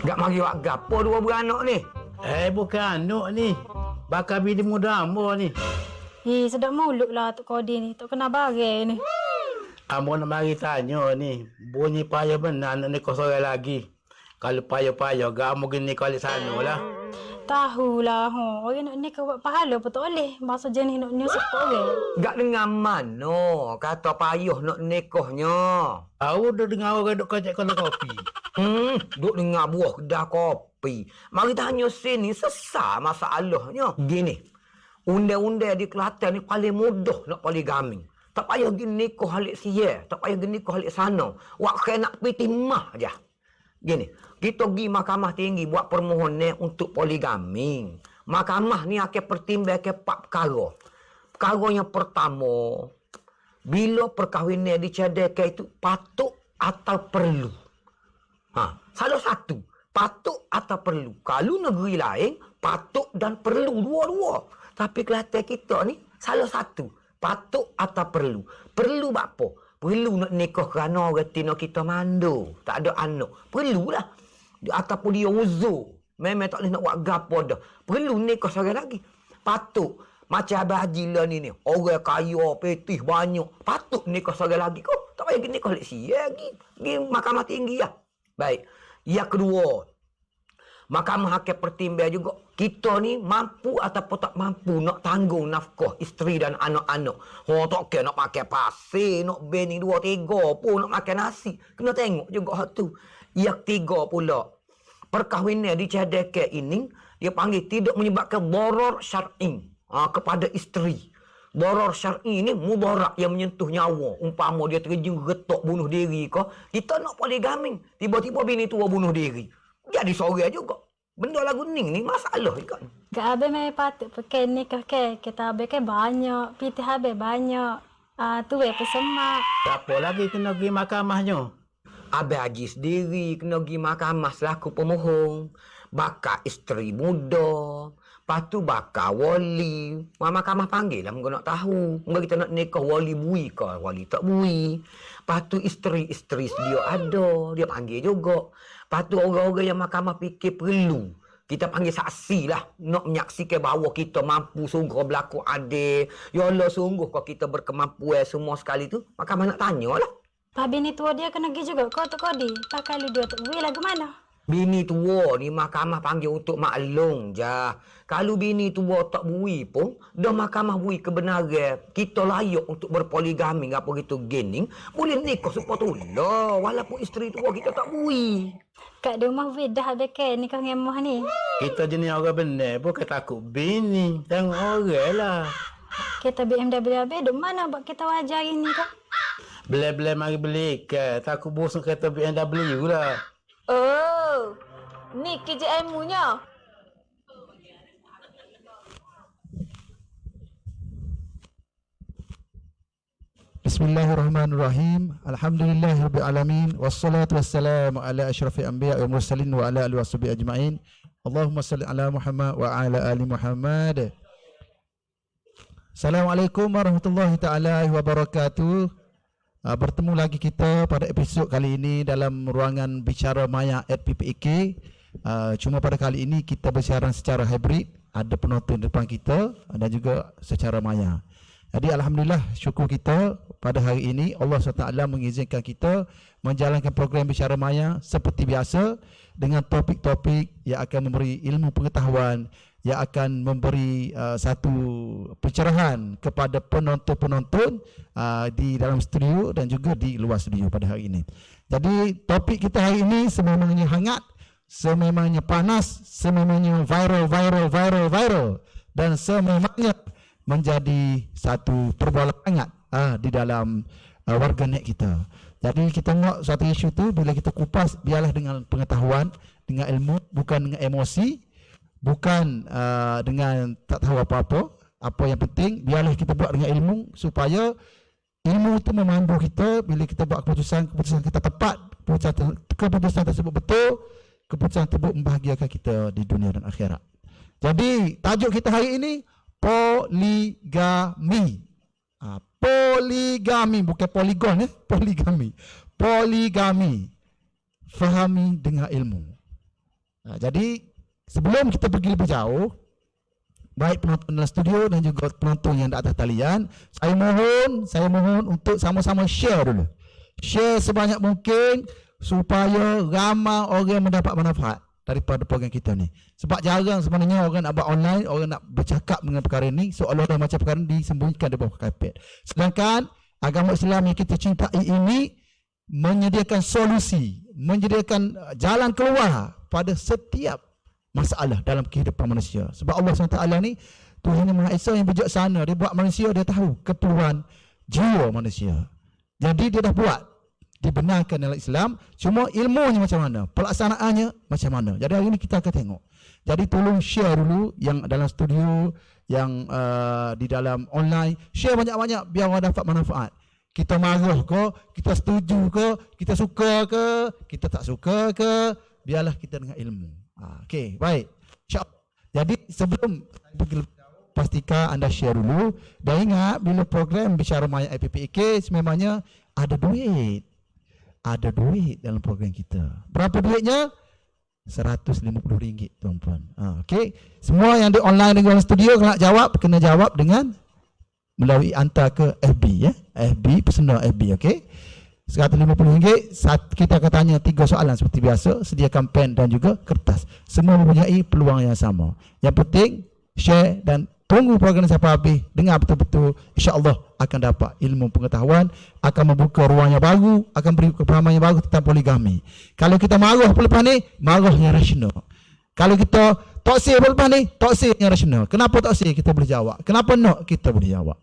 Gak mari wak gapo dua beranak ni? Bukan anak ni. Bakal bini muda ambo ni. Sedap mulut lah Tok Kodi ni. Tak kena barang ni. Ambo nak mari tanya ni. Bunyi payah benar nak nikah seorang lagi. Kalau payah-payah, gak ambo gini nikah di sana lah. Tahulah. Orang nak nikah buat pahala pun tak boleh. Masa jenis nak nyusuk orang. Gak dengar mana kata payah nak nikahnya? Aku dah dengar orang duk kacak kalau kopi. Duk dengar buah kedai kopi. Mari tanya sini, sesat masalahnya. Gini, undang-undang di Kelantan ni paling mudah nak poligami. Tak payah pergi nikah halik siya, tak payah pergi nikah halik sana. Wak kena nak pergi timah aja. Gini, kita pergi mahkamah tinggi buat permohonan untuk poligami. Mahkamah ni akan pertimbangkan 4 perkara. Perkara yang pertama, bila perkahwinan dicadangkan itu patut atau perlu. Salah satu, patut atau perlu. Kalau negeri lain, patut dan perlu dua-dua. Tapi Kelantan kita ni, salah satu, patut atau perlu. Perlu buat apa? Perlu nak nikah kerana retina kita mandu. Tak ada anak. Perlulah. Ataupun dia uzur. Memang tak boleh nak buat gapo dah. Perlu nikah seorang lagi. Patut. Macam Abang Haji lah ni. Orang kaya, petih, banyak. Patut nikah seorang lagi kau. Tak payah nikah lagi siya lagi. Pergi mahkamah tinggi lah. Baik. Yang kedua, mahkamah akan pertimbang juga. Kita ni mampu ataupun tak mampu nak tanggung nafkah isteri dan anak-anak. Tak kira nak makan pasir, nak beni 2-3 pun nak makan nasi. Kena tengok juga hal tu. Yang ketiga pula, perkahwinan dicadangkan ini, dia panggil tidak menyebabkan darar syar'i kepada isteri. Darar syar'i ni mudarat yang menyentuh nyawa. Umpama dia terjun getok bunuh diri ke, kita nak poligami. Tiba-tiba bini tua bunuh diri. Jadi seorang juga. Benda lagu ni masalah juga. Gak habis memang patut pakai nikah ke. Kita habis kan banyak. Pitih habis banyak. Tu pesemak. Siapa lagi kena pergi mahkamahnya? Abang Haji sendiri kena pergi mahkamah selaku pemohon. Bakal isteri muda. Lepas tu bakal wali. Mahkamah panggil lah mereka nak tahu. Mereka kita nak nikah wali bui ke? Wali tak bui. Lepas tu isteri-isteri dia ada. Dia panggil juga. Lepas tu orang-orang yang mahkamah fikir perlu. Kita panggil saksi lah. Nak menyaksikan bahawa kita mampu sungguh berlaku adil. Ya Allah sungguh kalau kita berkemampuan semua sekali tu. Mahkamah nak tanya lah. Pak bini tua dia kena pergi juga. Kau Tok Kodi. Pakai lu dia tak boleh lagu mana? Bini tua ni mahkamah panggil untuk maklum je. Kalau bini tua tak bui pun, dah mahkamah bui kebenaran, kita layak untuk berpoligami apa gitu gening, boleh nikah supaya tu lah. Walaupun isteri tua kita tak bui. Kat rumah Vida beken nikah ngemoh ni. Kita jenis orang benar, bukan takut bini. Tengok orang lah. Kita BMW duk mana buat kita wajar ini kak? Beli-beli mari beli ke. Takut bosan kereta BMW lah. Oh, ni KJM-nya. Bismillahirrahmanirrahim. Alhamdulillahirabbil alamin wassalatu wassalamu ala asyrafil anbiya wal mursalin wa ala alihi washabihi ajmain. Allahumma salli ala Muhammad wa ala ali Muhammad. Assalamualaikum warahmatullahi taala wabarakatuh. Bertemu lagi kita pada episod kali ini dalam ruangan bicara maya at PPIK. Cuma pada kali ini kita bersiaran secara hybrid, ada penonton depan kita dan juga secara maya. Jadi alhamdulillah, syukur kita pada hari ini Allah SWT mengizinkan kita menjalankan program bicara maya seperti biasa dengan topik-topik yang akan memberi ilmu pengetahuan, yang akan memberi satu pencerahan kepada penonton-penonton di dalam studio dan juga di luar studio pada hari ini. Jadi topik kita hari ini sememangnya hangat, sememangnya panas, sememangnya viral dan sememangnya menjadi satu perbualan hangat di dalam warganet kita. Jadi kita tengok satu isu tu, bila kita kupas, biarlah dengan pengetahuan, dengan ilmu, bukan dengan emosi, bukan dengan tak tahu apa-apa. Apa yang penting, biarlah kita buat dengan ilmu, supaya ilmu itu memandu kita. Bila kita buat keputusan kita tepat, keputusan tersebut betul, keputusan tersebut membahagiakan kita di dunia dan akhirat. Jadi tajuk kita hari ini poligami. Poligami, bukan poligon ya, poligami. Poligami. Fahami dengan ilmu. Jadi sebelum kita pergi lebih jauh, baik penonton dalam studio dan juga penonton yang di atas talian, saya mohon untuk sama-sama share dulu. Share sebanyak mungkin supaya ramai orang mendapat manfaat daripada program kita ni. Sebab jarang sebenarnya orang nak buat online, orang nak bercakap dengan perkara ni, seolah-olah macam perkara ni disembunyikan di bawah kapet. Sedangkan agama Islam yang kita cintai ini menyediakan solusi, menyediakan jalan keluar pada setiap masalah dalam kehidupan manusia. Sebab Allah SWT ni Tuhan Yang Maha Esa yang bijaksana, dia buat manusia, dia tahu keperluan jiwa manusia. Jadi dia dah buat, dibenarkan dalam Islam, cuma ilmunya macam mana, pelaksanaannya macam mana. Jadi hari ini kita akan tengok. Jadi tolong share dulu yang dalam studio, yang di dalam online, share banyak-banyak biar orang dapat manfaat. Kita marah ke, kita setuju ke, kita suka ke, kita tak suka ke, biarlah kita dengan ilmu. Okey, baik. InsyaAllah. Jadi sebelum pastikan anda share dulu, dan ingat bila program bicara maya IPPIK sememangnya ada duit. Ada duit dalam program kita. Berapa duitnya? RM150, tuan-puan. Okey. Semua yang di online dengan studio kalau nak jawab, kena jawab dengan melalui hantar ke FB ya. FB, personal FB, okey. RM150. Kita akan tanya 3 soalan seperti biasa. Sediakan pen dan juga kertas. Semua mempunyai peluang yang sama. Yang penting share dan tunggu program sampai habis. Dengar betul-betul. InsyaAllah akan dapat ilmu pengetahuan, akan membuka ruang yang baru, akan beri kepahaman yang baru tentang poligami. Kalau kita marah lepas ni, marah yang rasional. Kalau kita toksik lepas ni, toksik yang rasional. Kenapa toksik? Kita boleh jawab. Kenapa nak? Kita boleh jawab.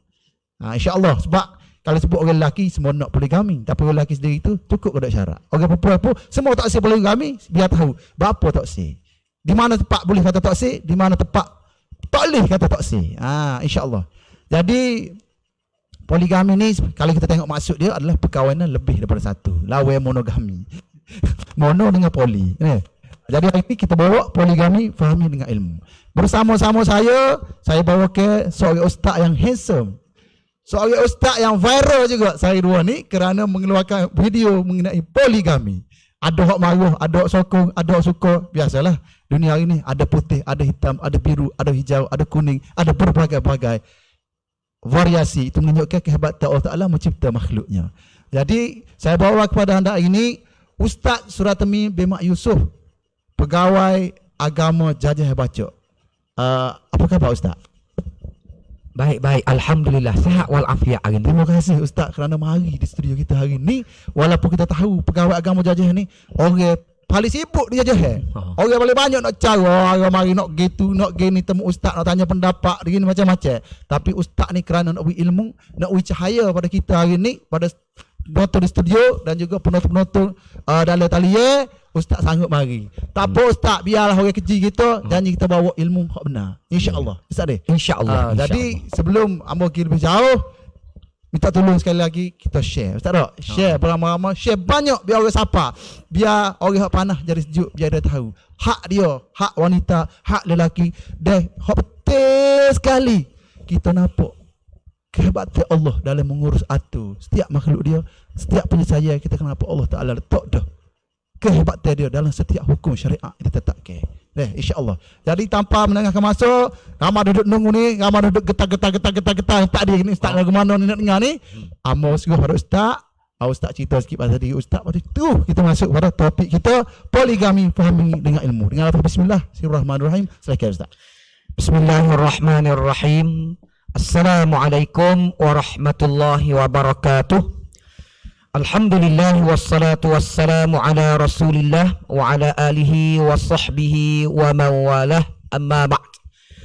InsyaAllah. Sebab kalau sebut orang lelaki, semua nak poligami. Tapi orang lelaki sendiri tu cukup ke tak syarat. Orang perempuan pun semua toksik poligami, biar tahu berapa toksik. Di mana tempat boleh kata toksik, di mana tempat tak boleh kata toksik. InsyaAllah. Jadi poligami ni, kalau kita tengok maksud dia adalah perkahwinan lebih daripada satu. Lawan monogami. Mono dengan poli. Jadi hari ini kita bawa poligami, fahami dengan ilmu. Bersama-sama saya bawa ke seorang ustaz yang handsome. Seorang ustaz yang viral juga saya dua ni kerana mengeluarkan video mengenai poligami. Ada hak marah, ada hak sokong, ada hak suka. Biasalah dunia hari ni ada putih, ada hitam, ada biru, ada hijau, ada kuning, ada berbagai-bagai variasi. Itu menunjukkan kehebatan Allah Ta'ala mencipta makhluknya. Jadi saya bawa kepada anda hari ini Ustaz Suratmi bin Mak Yusof pegawai agama Jajah Bacok. Apa khabar Ustaz? Baik. Alhamdulillah. Sihat walafiat hari ni. Terima kasih Ustaz kerana mari di studio kita hari ni. Walaupun kita tahu pegawai agama Jajah ni orang paling sibuk di Jajah. Orang paling banyak nak cara, orang mari nak gitu, nak gini temu Ustaz, nak tanya pendapat, begini macam-macam. Tapi Ustaz ni kerana nak beri ilmu, nak beri cahaya pada kita hari ni, pada penonton di studio dan juga penonton-penonton dalam talian, Ustaz sanggup mari. Tak apa Ustaz, biarlah orang kecil kita, janji kita bawa ilmu hak benar. InsyaAllah. Ustaz deh. InsyaAllah. Jadi sebelum ambo pergi lebih jauh, minta tolong sekali lagi kita share. Ustaz tak? Share beramai-ramai, share banyak biar orang sapa. Biar orang hak panah jadi sejuk, biar dia tahu hak dia, hak wanita, hak lelaki. Deh, hak betul sekali. Kita nampak kehebatan Allah dalam mengurus atur setiap makhluk dia, setiap penyelesaian kita kenapa Allah Ta'ala letak dah kehebatan dia dalam setiap hukum syariat yang ditetapkan. InsyaAllah. Jadi tanpa menengahkan masa, ramai duduk nunggu ni, ramai duduk getah tak ada ni Ustaz lagu mana ni nak dengar ni. Amo suruh pada Ustaz. Ustaz cerita sikit pasal diri Ustaz. Lepas tu kita masuk pada topik kita, poligami fahami dengan ilmu. Dengan apa? Bismillahirrahmanirrahim. Silakan Ustaz. Bismillahirrahmanirrahim. Assalamualaikum warahmatullahi wabarakatuh. Alhamdulillah wassalatu wassalamu ala Rasulillah wa ala alihi wa sahbihi wa mawalah, amma ba'd.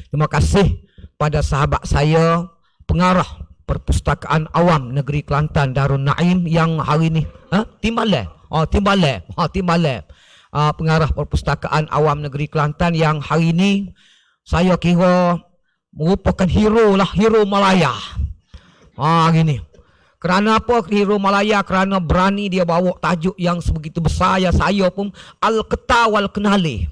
Terima kasih pada sahabat saya, pengarah Perpustakaan Awam Negeri Kelantan Darul Naim yang hari ni Timbalan. Pengarah Perpustakaan Awam Negeri Kelantan yang hari ni saya kira merupakan hero Malaya. Gini. Kerana apa hero Malaya? Kerana berani dia bawa tajuk yang sebegitu besar yang saya pun al-keta wal kenali.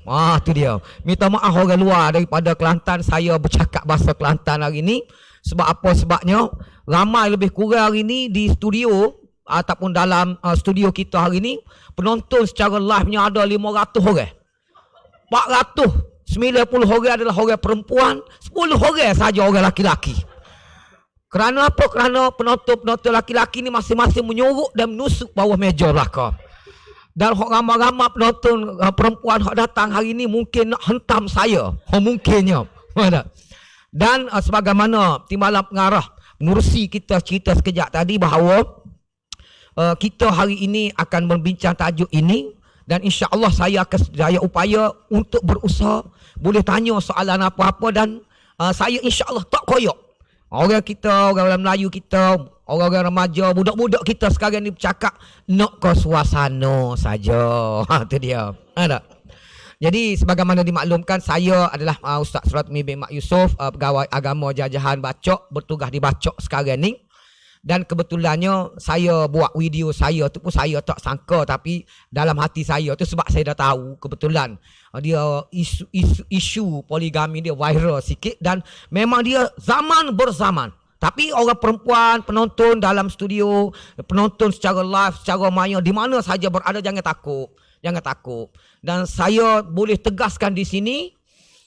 Tu dia. Minta maaf orang luar daripada Kelantan, saya bercakap bahasa Kelantan hari ni. Sebab apa? Sebabnya ramai lebih kurang hari ni di studio ataupun dalam studio kita hari ni, penonton secara live-nya ada 500 orang. 490 orang adalah orang perempuan, 10 orang saja orang laki-laki. Kerana apa? Kerana penonton-penonton laki-laki ni masing-masing menyuruk dan menusuk bawah meja belakang. Dan ramai-ramai penonton perempuan yang datang hari ni mungkin nak hentam saya. Mungkinnya. Dan sebagaimana timbalan pengarah mengurusi kita cerita sekejap tadi bahawa kita hari ini akan membincang tajuk ini. Dan insya-Allah saya akan daya upaya untuk berusaha boleh tanya soalan apa-apa dan saya insya-Allah tak koyak. Orang kita, orang Melayu kita, orang-orang remaja, budak-budak kita sekarang ni bercakap nak ke suasana saja. Itu dia. Ada. Jadi sebagaimana dimaklumkan, saya adalah Ustaz Suratmi bin Mak Yusof, pegawai agama Jajahan Bacok, bertugas di Bacok sekarang ni. Dan kebetulannya saya buat video saya tu pun saya tak sangka, tapi dalam hati saya tu sebab saya dah tahu kebetulan dia isu poligami dia viral sikit dan memang dia zaman berzaman. Tapi orang perempuan penonton dalam studio, penonton secara live, secara maya di mana saja berada, jangan takut. Jangan takut. Dan saya boleh tegaskan di sini,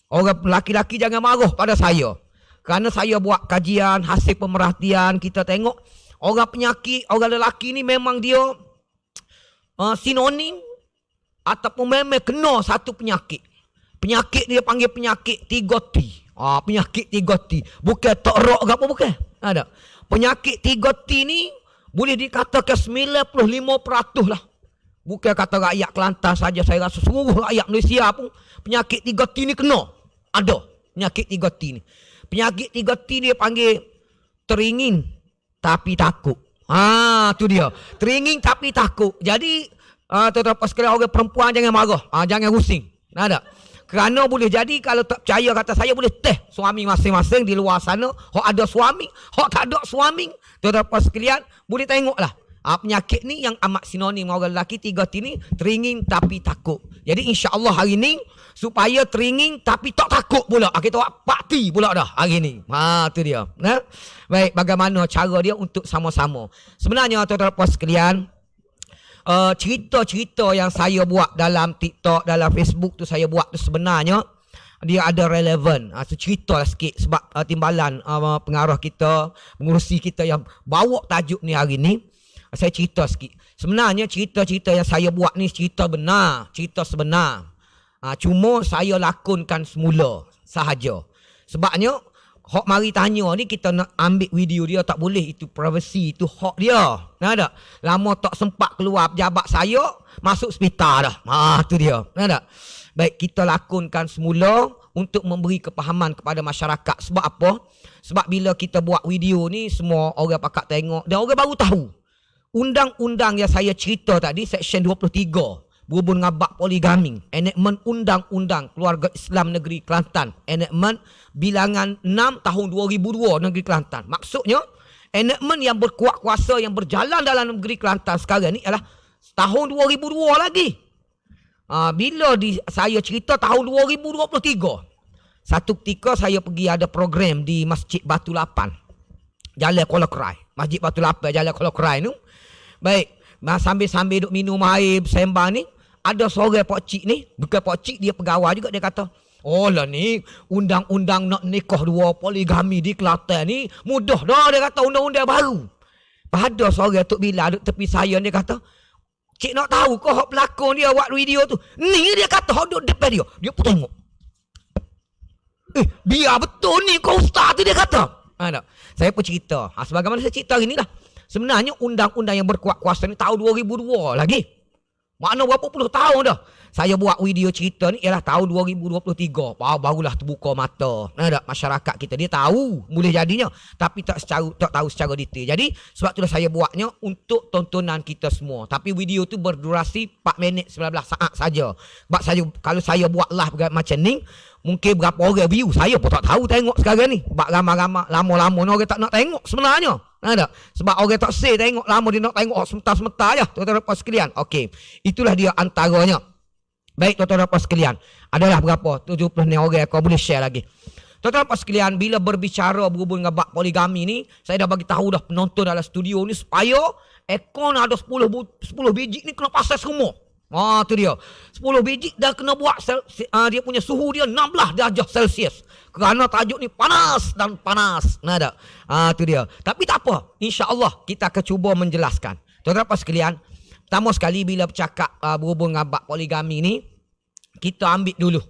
orang lelaki-lelaki jangan marah pada saya. Kerana saya buat kajian, hasil pemerhatian, kita tengok orang penyakit, orang lelaki ni memang dia sinonim ataupun memang kena satu penyakit. Penyakit dia panggil penyakit 3T. Penyakit 3T. Bukan tak rok ke apa, bukan. Ada. Penyakit 3T ni boleh dikatakan 95% lah. Bukan kata rakyat Kelantan saja, saya rasa seluruh rakyat Malaysia pun penyakit 3T ni kena. Ada penyakit 3T ni. Penyakit 3T dia panggil teringin tapi takut. Tu dia. Teringin tapi takut. Jadi terdapat sekalian orang perempuan jangan marah. Jangan rusing. Ada. Kerana boleh jadi kalau tak percaya kata saya, boleh teh suami masing-masing di luar sana. Hak ada suami, hak tak ada suami. Terdapat sekalian boleh tengoklah. Penyakit ni yang amat sinonim orang lelaki 3T ni, teringin tapi takut. Jadi insya-Allah hari ni supaya teringin tapi tak takut pula. Kita buat parti pula dah hari ni. Tu dia. Baik, bagaimana cara dia untuk sama-sama. Sebenarnya tuan-tuan sekalian, cerita-cerita yang saya buat dalam TikTok, dalam Facebook tu saya buat tu sebenarnya dia ada relevan. Cerita lah sikit sebab timbalan pengarah kita, pengurusi kita yang bawa tajuk ni hari ni. Saya cerita sikit. Sebenarnya cerita-cerita yang saya buat ni cerita benar, cerita sebenar. Cuma saya lakonkan semula sahaja. Sebabnya hak mari tanya ni kita nak ambil video dia tak boleh, itu privacy, itu hak dia. Nah tak? Lama tak sempat keluar pejabat saya masuk hospital dah. Tu dia. Nah tak? Baik, kita lakonkan semula untuk memberi kepahaman kepada masyarakat. Sebab apa? Sebab bila kita buat video ni semua orang pakat tengok dan orang baru tahu. Undang-undang yang saya cerita tadi Seksyen 23 berhubung dengan bab poligami, enactment Undang-Undang Keluarga Islam Negeri Kelantan, enactment bilangan 6 tahun 2002 Negeri Kelantan. Maksudnya enactment yang berkuat kuasa yang berjalan dalam negeri Kelantan sekarang ni ialah tahun 2002 lagi. Bila saya cerita tahun 2023, satu ketika saya pergi ada program di Masjid Batu Lapan, Jalan Kuala Kerai. Masjid Batu Lapan, Jalan Kuala Kerai tu. Baik, sambil-sambil duk minum air bersembang ni, ada seorang pakcik ni, bukan pakcik, dia pegawai juga, dia kata, oh lah ni, undang-undang nak nikah dua poligami di Kelantan ni, mudah dah, dia kata, undang-undang baru. Pada seorang Tok Bilal duk tepi saya, dia kata, cik nak tahu kau hak pelakon dia buat video tu? Ni dia kata, hak duk depan dia. Dia pun tengok. Biar betul ni kau ustaz tu, dia kata. Tak? Saya pun cerita. Sebagaimana saya cerita hari ni lah. Sebenarnya undang-undang yang berkuat kuasa ni tahun 2002 lagi. Makna berapa puluh tahun dah. Saya buat video cerita ni ialah tahun 2023. Barulah terbuka mata. Tak? Masyarakat kita dia tahu boleh jadinya. Tapi tak tahu secara detail. Jadi sebab itulah saya buatnya untuk tontonan kita semua. Tapi video tu berdurasi 4 minit 19 saat saja. Sebab kalau saya buat live macam ni, mungkin berapa orang view saya pun tak tahu tengok sekarang ni. Sebab ramai-ramai lama-lama ni orang tak nak tengok sebenarnya. Tak? Sebab orang tak say tengok lama, dia nak tengok sementar-sementar je. Tuan-tuan dan puan sekalian. Okey. Itulah dia antaranya. Baik tuan-tuan dan puan sekalian. Adalah berapa? 70 ni orang kau boleh share lagi. Tuan-tuan dan puan sekalian, bila berbicara berhubung dengan bab poligami ni, saya dah bagi tahu dah penonton dalam studio ni supaya ekon ada 10 biji ni kena pasal semua. Tu dia. 10 biji dah kena buat dia punya suhu dia 16 darjah Celsius. Kerana tajuk ni panas dan panas. Tak? Tu dia. Tapi tak apa. InsyaAllah kita akan cuba menjelaskan. Tuan-tuan dan sekalian, pertama sekali bila bercakap berhubung dengan bab poligami ni, kita ambil dulu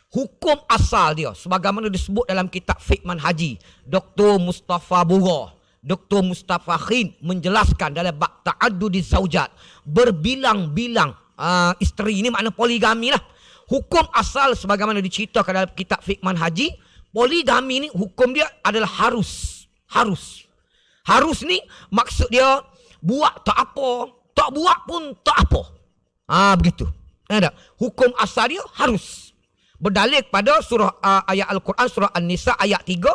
hukum asal dia. Sebagaimana disebut dalam kitab Fiqh Manhaji. Dr. Mustafa Bura, Dr. Mustafa Khin menjelaskan dalam bab ta'addudi zaujat. Berbilang-bilang isteri ini makna poligami lah. Hukum asal sebagaimana diceritakan dalam kitab Fiqh Manhaji, poligami ni hukum dia adalah harus. Harus ni maksud dia buat tak apa, tak buat pun tak apa. Begitu. Ada. Hukum asal dia harus. Berdalil pada surah ayat Al-Quran surah An-Nisa ayat 3,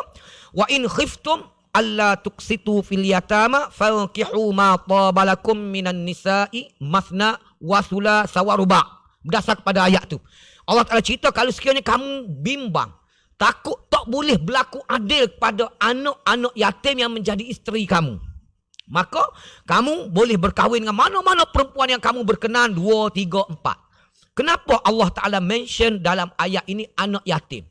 wa in khiftum alla tuqsitu fil yatama fankihu ma tabalakum minan nisa'i masna wa thulatha wa ruba'. Berdasar kepada ayat tu. Allah Ta'ala cerita kalau sekiranya kamu bimbang, takut tak boleh berlaku adil kepada anak-anak yatim yang menjadi isteri kamu, maka kamu boleh berkahwin dengan mana-mana perempuan yang kamu berkenan 2, 3, 4. Kenapa Allah Ta'ala mention dalam ayat ini anak yatim?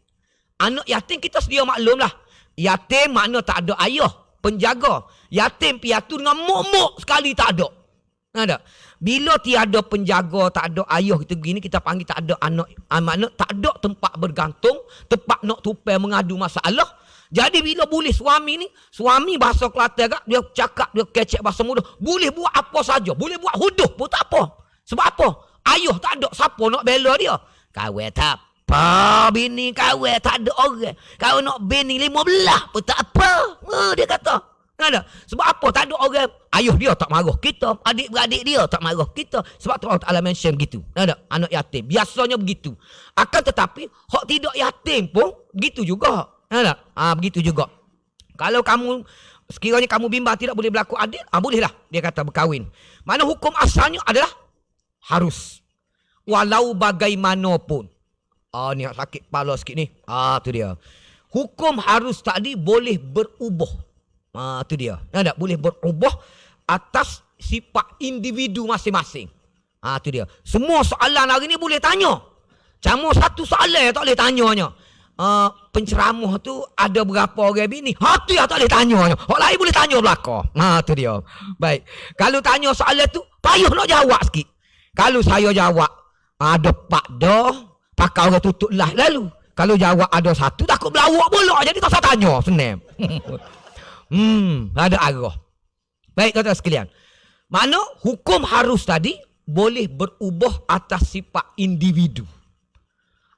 Anak yatim kita sedia maklum lah. Yatim makna tak ada ayah, penjaga. Yatim piatu dengan mok-mok sekali tak ada. Ada. Bila tiada penjaga, tak ada ayah kita begini, kita panggil tak ada anak. Makna tak ada tempat bergantung, tempat nak tupai mengadu masalah. Jadi bila boleh suami ni, suami bahasa Kelantan kak, dia cakap, dia kecek bahasa muda, boleh buat apa saja, boleh buat huduh pun tak apa. Sebab apa? Ayah tak ada, siapa nak bela dia? Kawin tak apa, bini kawin tak ada orang. Kau nak bini 15 pun tak apa. Dia kata. Ada. Sebab apa? Tak ada orang. Ayah dia tak marah kita, adik-beradik dia tak marah kita. Sebab tu Allah Ta'ala mention begitu. Ada. Anak yatim. Biasanya begitu. Akan tetapi, hak tidak yatim pun begitu juga. Ada. Begitu juga. Kalau kamu sekiranya kamu bimbang tidak boleh berlaku adil, bolehlah dia kata berkahwin. Mana hukum asalnya adalah harus. Walau bagaimanapun. Ni sakit kepala sikit ni. Tu dia. Hukum harus tadi boleh berubah. Tu dia. Tak boleh berubah atas sifat individu masing-masing. Tu dia. Semua soalan hari ni boleh tanya. Cuma satu soalan tak boleh tanyanya. Penceramah tu ada berapa orang bini? Tu yang tak boleh tanyanya. Orang lain boleh tanya belakang. Tu dia. Baik. Kalau tanya soalan tu, payah nak jawab sikit. Kalau saya jawab, ada pak dah, Pakai orang tutup lah lalu. Kalau jawab ada satu, takut belawak pula. Jadi tak usah tanya. Senang. Ada arah. Baik, tuan-tuan sekalian. Mana hukum harus tadi boleh berubah atas sifat individu.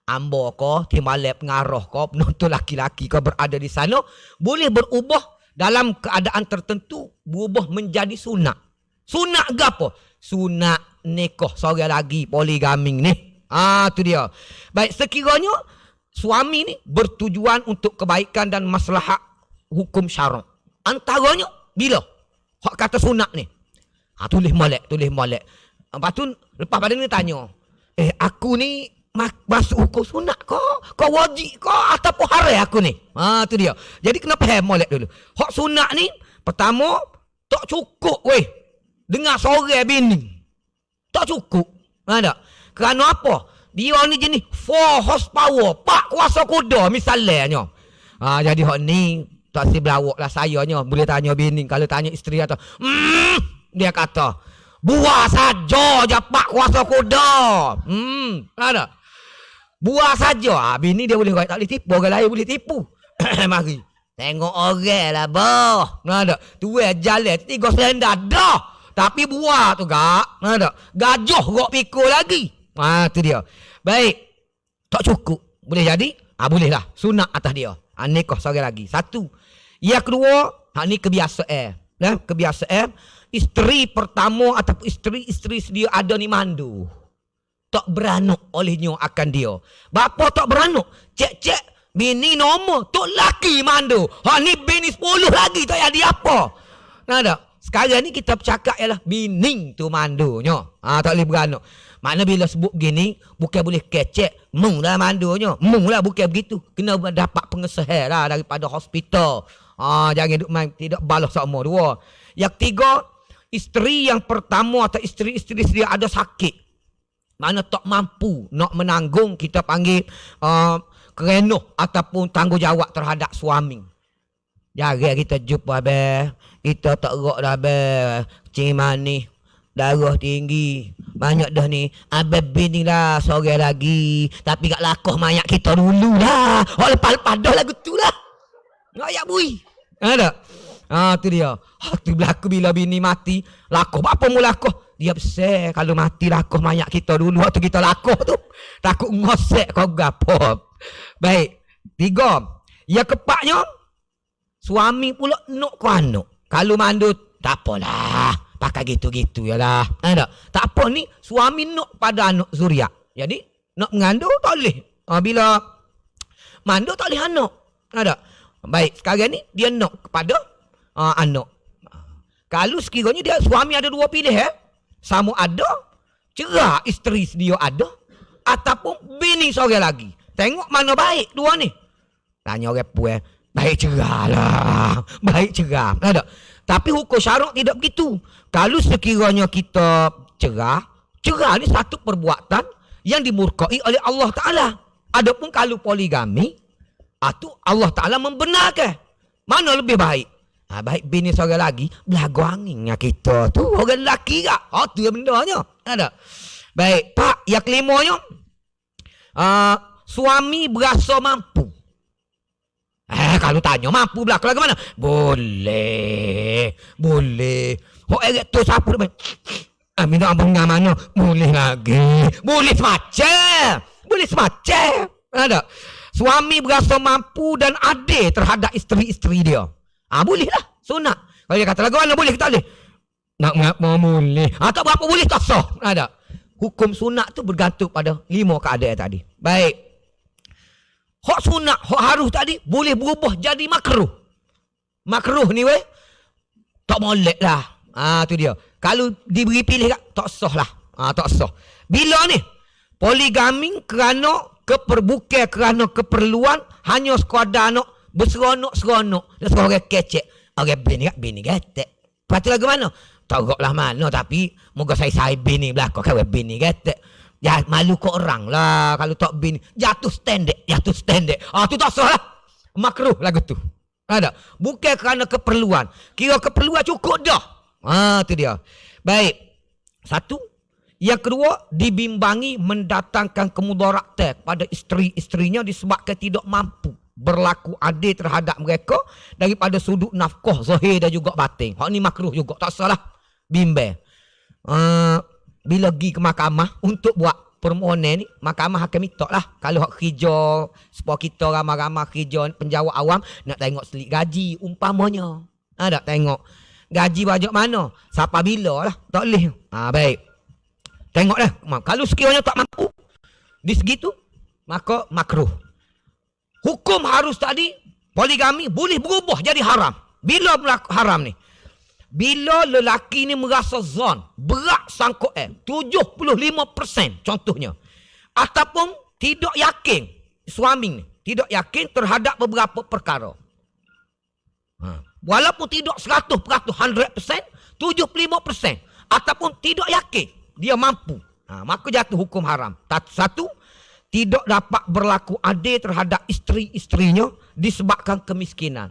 Ambo ko, timalep pengaruh ko, penonton laki-laki ko berada di sana, boleh berubah dalam keadaan tertentu, berubah menjadi sunat. Sunat ke apa? Sunat nikah seorang lagi, poligami ni. Tu dia. Baik, sekiranya suami ni bertujuan untuk kebaikan dan maslahat hukum syarak. Antaranya bila hak kata sunat ni. Tulis molek. Lepas tu lepas pada ni tanya, aku ni masuk hukum sunat kau wajib ataupun haram aku ni. Tu dia. Jadi kena faham molek dulu. Hak sunat ni pertama tak cukup weh dengar seorang bini. Tak cukup. Ada. Kerana apa? Dia ni jenis 4 horsepower, 4 kuasa kuda misalnya. Jadi hak ni tak si belawak lah sayanya. Boleh tanya bini. Kalau tanya isteri atau dia kata buah saja je 4 kuasa kuda. Ada. Buah saja. Bini dia boleh tak boleh tipu. Orang lain boleh tipu. Mari. Tengok orang lah boh. Ada. Tuan jalan 3 selendar dah. Tapi buah tu gak. Ada. Gajah gak pikul lagi. Tu dia. Baik. Tak cukup. Boleh jadi? Boleh lah. Sunat atas dia. Nikah seorang lagi. Satu. Yang kedua, ni kebiasaan. Kebiasaan. Isteri pertama atau isteri sedia ada ni mandu. Tak beranak olehnya akan dia. Bapa tak beranak. Cek bini nombor. Tok laki mandu. Ni bini 10 lagi tak jadi apa. Ada. Sekarang ni kita bercakap ialah bini tu mandunya. Tak boleh beranak. Makna bila sebut gini, bukan boleh kecek. Mung lah mandunya. Mung lah bukan begitu. Kena dapat pengesahan lah daripada hospital. Jangan duk main tidak balas sama dua. Yang tiga, isteri yang pertama atau isteri-isteri dia ada sakit. Mana tak mampu nak menanggung, kita panggil kerenuh ataupun tanggungjawab terhadap suami. Jarang kita jumpa abang. Kita tak gerak dah abang. Cik ni darah tinggi. Banyak dah ni. Abang bini lah seorang lagi. Tapi kat lakoh mayat kita dulu lah. Lepas-lepas dah lagu tu lah. Ngayak bui. Ada? Tu dia. Tu berlaku bila bini mati. Lakoh. Apa mu lakoh? Dia besar. Kalau mati lakoh mayat kita dulu. Waktu kita lakoh tu. Takut ngosek kau gapo. Baik. 3. Yang keempatnya. Suami pula nak ku anak. Kalau mandut. Tak apalah. Pakai gitu-gitu je lah. Ada? Tak apa ni. Suami nak pada anak zuriat. Jadi. Nak mengandung tak boleh. Bila mandut tak boleh anak. Ada? Baik. Sekarang ni. Dia nak kepada anak. Kalau sekiranya dia suami ada 2 pilihan. Sama ada. Cerah isteri dia ada. Ataupun bini seorang lagi. Tengok mana baik 2 ni. Tanya orang puan. Baik cerah lah. Baik cerah. Ada. Tapi hukum syarak tidak begitu. Kalau sekiranya kita cerah ni satu perbuatan yang dimurkai oleh Allah Ta'ala. Adapun kalau poligami, itu Allah Ta'ala membenarkan. Mana lebih baik? Baik bini seorang lagi, belagu anginnya kita tu. Orang lelaki tak? Tu yang bendanya. Ada. Baik, Pak, yang kelimanya, suami berasa mampu. Kalau tanya mampu belakang ke mana? Boleh. Hok eret tu siapa dia? Minta ampun dengan mana? Boleh lagi. Boleh semacam. Ada. Suami berasa mampu dan adil terhadap isteri-isteri dia. Boleh lah. Sunat. Kalau dia kata lagu mana boleh, kita boleh. Nak boleh. Tak berapa boleh tak sah. Ada. Hukum sunat tu bergantung pada 5 keadaan tadi. Baik. Hak sunat, hak harus tadi boleh berubah jadi makruh. Makruh ni weh tak molek lah. Tu dia. Kalau diberi pilih tak sah lah. Tak sah. Bila ni poligami kerana keperbukan, kerana keperluan, hanya sekadar nak berseronok-seronok. Dan seorang kecek. Orang bini getek. Lepas tu lagu mana? Tak gerak lah mana. Tapi moga saya bini belakang. Kan bini getek. Ya malu ke orang lah. Kalau tak bini jatuh standek. Tu tak salah. Makruh lagu tu. Ada. Bukan kerana keperluan. Kira keperluan cukup dah. Tu dia. Baik. Satu. Yang kedua, dibimbangi mendatangkan kemudaratan pada isteri-isterinya disebabkan tidak mampu berlaku adil terhadap mereka daripada sudut nafkah zahir dan juga batin. Hak ni makruh juga, tak salah bimbang. Bila pergi ke mahkamah untuk buat permohonan ni, mahkamah akan minta lah. Kalau hak kerja, supaya kita ramai-ramai kerja penjawat awam, nak tengok selit gaji umpamanya. Tak tengok gaji bajak mana, siapa bila lah, tak boleh. Baik. Tengok dah, kalau sekiranya tak mampu di segitu, maka makruh. Hukum harus tadi, poligami boleh berubah jadi haram. Bila berlaku haram ni? Bila lelaki ni merasa zon, berat sangkut 75% contohnya. Ataupun tidak yakin, suami ni tidak yakin terhadap beberapa perkara. Walaupun tidak 100%, 100%, 75%. Ataupun tidak yakin dia mampu. Maka jatuh hukum haram. Satu, tidak dapat berlaku adil terhadap isteri-isterinya disebabkan kemiskinan.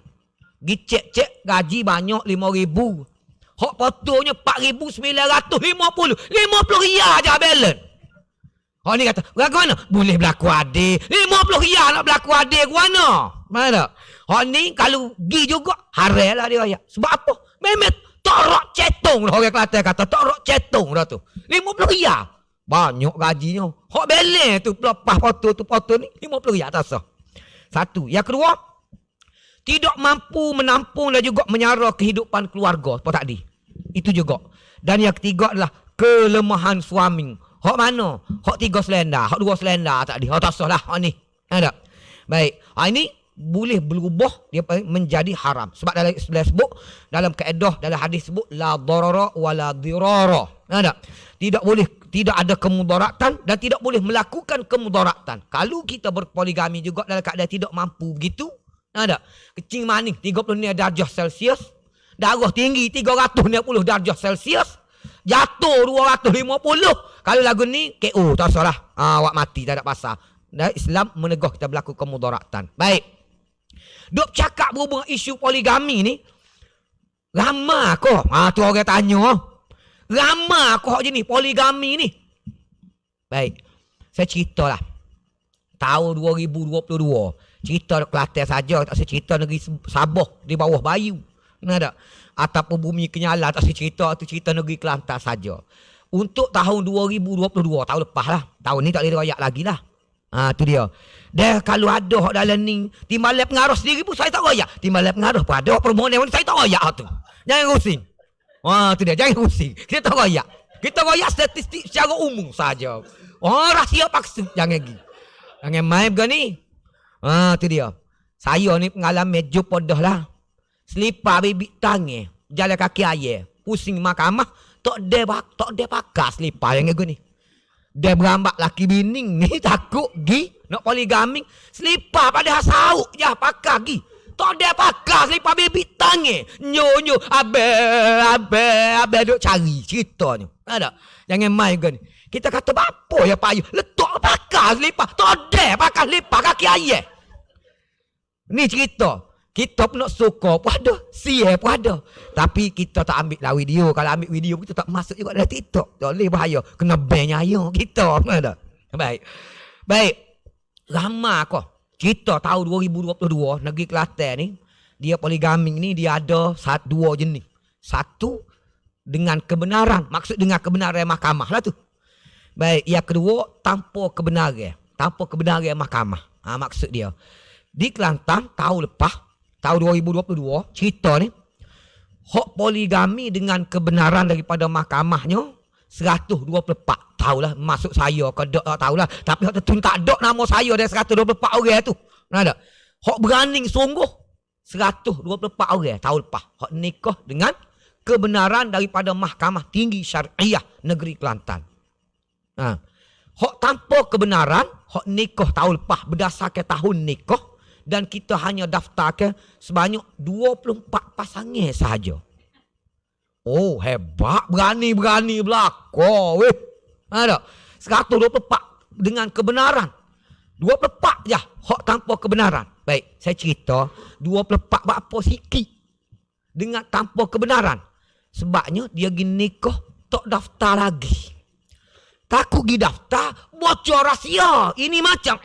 Dicek-cek gaji banyak 5,000. Hak potongnya 4,950. 50 riyal je balance. Hak ni kata, bagaimana? Boleh berlaku adil. 50 riyal nak berlaku adil ke mana? Mana? Hak ni kalau pergi juga, haram lah dia. Sebab apa? Memang torok cetung lah orang Kelantan kata. Torok cetung dah tu. 50 riyal. Banyak gajinya. Hak balance tu lepas potong ni 50 riyal tak sah. Satu. Yang kedua, tidak mampu menampung dan juga menyara kehidupan keluarga. Apa tadi? Itu juga. Dan yang ketiga adalah kelemahan suami. Hak mana? Hak 3 selendar. Hak 2 selendar tadi. Hak tak sah lah. Hak ni. Ada. Baik. Ini boleh berubah dia menjadi haram. Sebab dalam Islam sebut, dalam kaedah, dalam hadis sebut, la darara wa la dirara. Ada. Tidak ada kemudaratan dan tidak boleh melakukan kemudaratan. Kalau kita berpoligami juga dalam keadaan tidak mampu begitu, ada. Kecing maning 30 darjah Celsius, darah tinggi 320 darjah Celsius, jatuh 250. Kalau lagu ni KO, tak salah. Awak mati tak ada pasal. Dan Islam menegah kita berlaku kemudaratan. Baik. Duk cakap berhubung isu poligami ni, lama kau? Tu orang tanya. Lama kau jenis poligami ni? Baik. Saya ceritalah. Tahun 2022. Cerita Kelantan saja, tak saya cerita negeri Sabah di bawah Bayu. Ada. Ataupun Bumi Kenyala, tak saya cerita tu cerita negeri Kelantan saja. Untuk tahun 2022, tahun lepas lah. Tahun ni tak boleh royak lagi lah. Tu dia. Dah kalau ada hak dalam ni, timbalan pengaruh sendiri pun saya tak royak. Timbalan pengaruh pun ada permohonan saya tak royak tu. Jangan pusing. Tu dia, jangan pusing. Kita tak royak. Kita royak statistik secara umum saja. Rahsia paksa. Jangan pergi. Jangan main begini. Tu dia. Saya ni pengalaman job podah lah. Selipar bibik tangan. Jalan kaki ayah. Pusing mahkamah. Tak ada pakai selipar yang gini. Dia berambak laki bining ni takut gi nak poligami. Selipar pada sauk je pakai gi. Tak ada pakai selipar bibik tangan. Nyo abe duk cari ceritanya. Ada. Jangan main gini. Kita kata apa ya payah. Letak pakai selipar. Tak ada pakai selipar kaki ayah. Ni cerita. Kita pun nak suka pun ada. Siap pun ada. Tapi kita tak ambil lah video. Kalau ambil video kita tak masuk juga dalam TikTok. Tak boleh bahaya. Kena ban ayah kita. Ada. Baik. Lama kau. Kita tahun 2022 negeri Kelantan ni. Dia poligami ni dia ada 2 jenis. Satu dengan kebenaran. Maksud dengan kebenaran mahkamah lah tu. Baik. Yang kedua tanpa kebenaran. Tanpa kebenaran mahkamah. Maksud dia. Di Kelantan tahun lepas. Tahun 2022, cerita ni, hak poligami dengan kebenaran daripada mahkamahnya, 124. Tahulah, masuk saya ke tak tahulah. Tapi hak tu tak ada nama saya dari 124 orang tu. Ada. Hak berani sungguh, 124 orang tahun lepas. Hak nikah dengan kebenaran daripada Mahkamah Tinggi Syariah Negeri Kelantan. Hak tanpa kebenaran, hak nikah tahun lepas berdasarkan tahun nikah. Dan kita hanya daftarkan sebanyak 24 pasangan sahaja. Oh, hebat. Berani berlaku. Ada. 124 dengan kebenaran. 24 je. Hak tanpa kebenaran. Baik, saya cerita. 24 apa sikit. Dengan tanpa kebenaran. Sebabnya dia pergi nikah tak daftar lagi. Takut pergi daftar, bocor rahsia. Ini macam,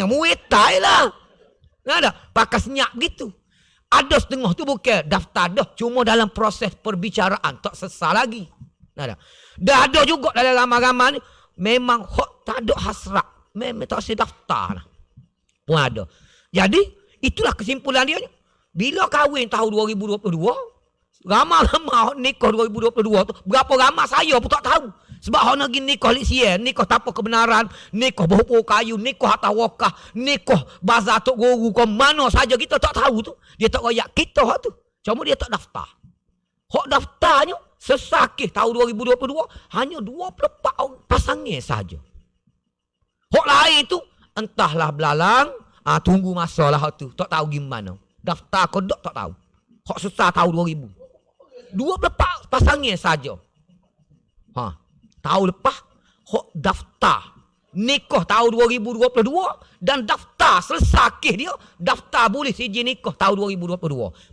Muay Thai lah. Ada, pakai senyap gitu. Ada setengah tu bukan daftar dah. Cuma dalam proses perbicaraan, tak selesai lagi. Ada. Dah ada juga dalam ramai-ramai ni, memang hok tak ada hasrat. Memang tak usah daftar. Pun ada. Jadi, itulah kesimpulan dia. Bila kahwin tahun 2022, ramai-ramai nikah 2022 tu, berapa ramai saya pun tak tahu. Sebab hak nak pergi nikah lisian, nikah tanpa kebenaran, nikah berhubung kayu, nikah atas wakah, nikah bazar tok guru ke mana saja kita tak tahu tu. Dia tak royak kita hak tu. Cuma dia tak daftar. Hak daftarnya sesakih tahun 2022 hanya 24 pasangan saja. Hak lain tu entahlah belalang, tunggu masa lah hak tu. Tak tahu gimana. Daftar ke tak tahu. Hak susah tahun 2000. 24 pasangan saja. Tahun lepas, hok daftar. Nikah tahun 2022 dan daftar selesai kes dia, daftar boleh sijil nikah tahun 2022.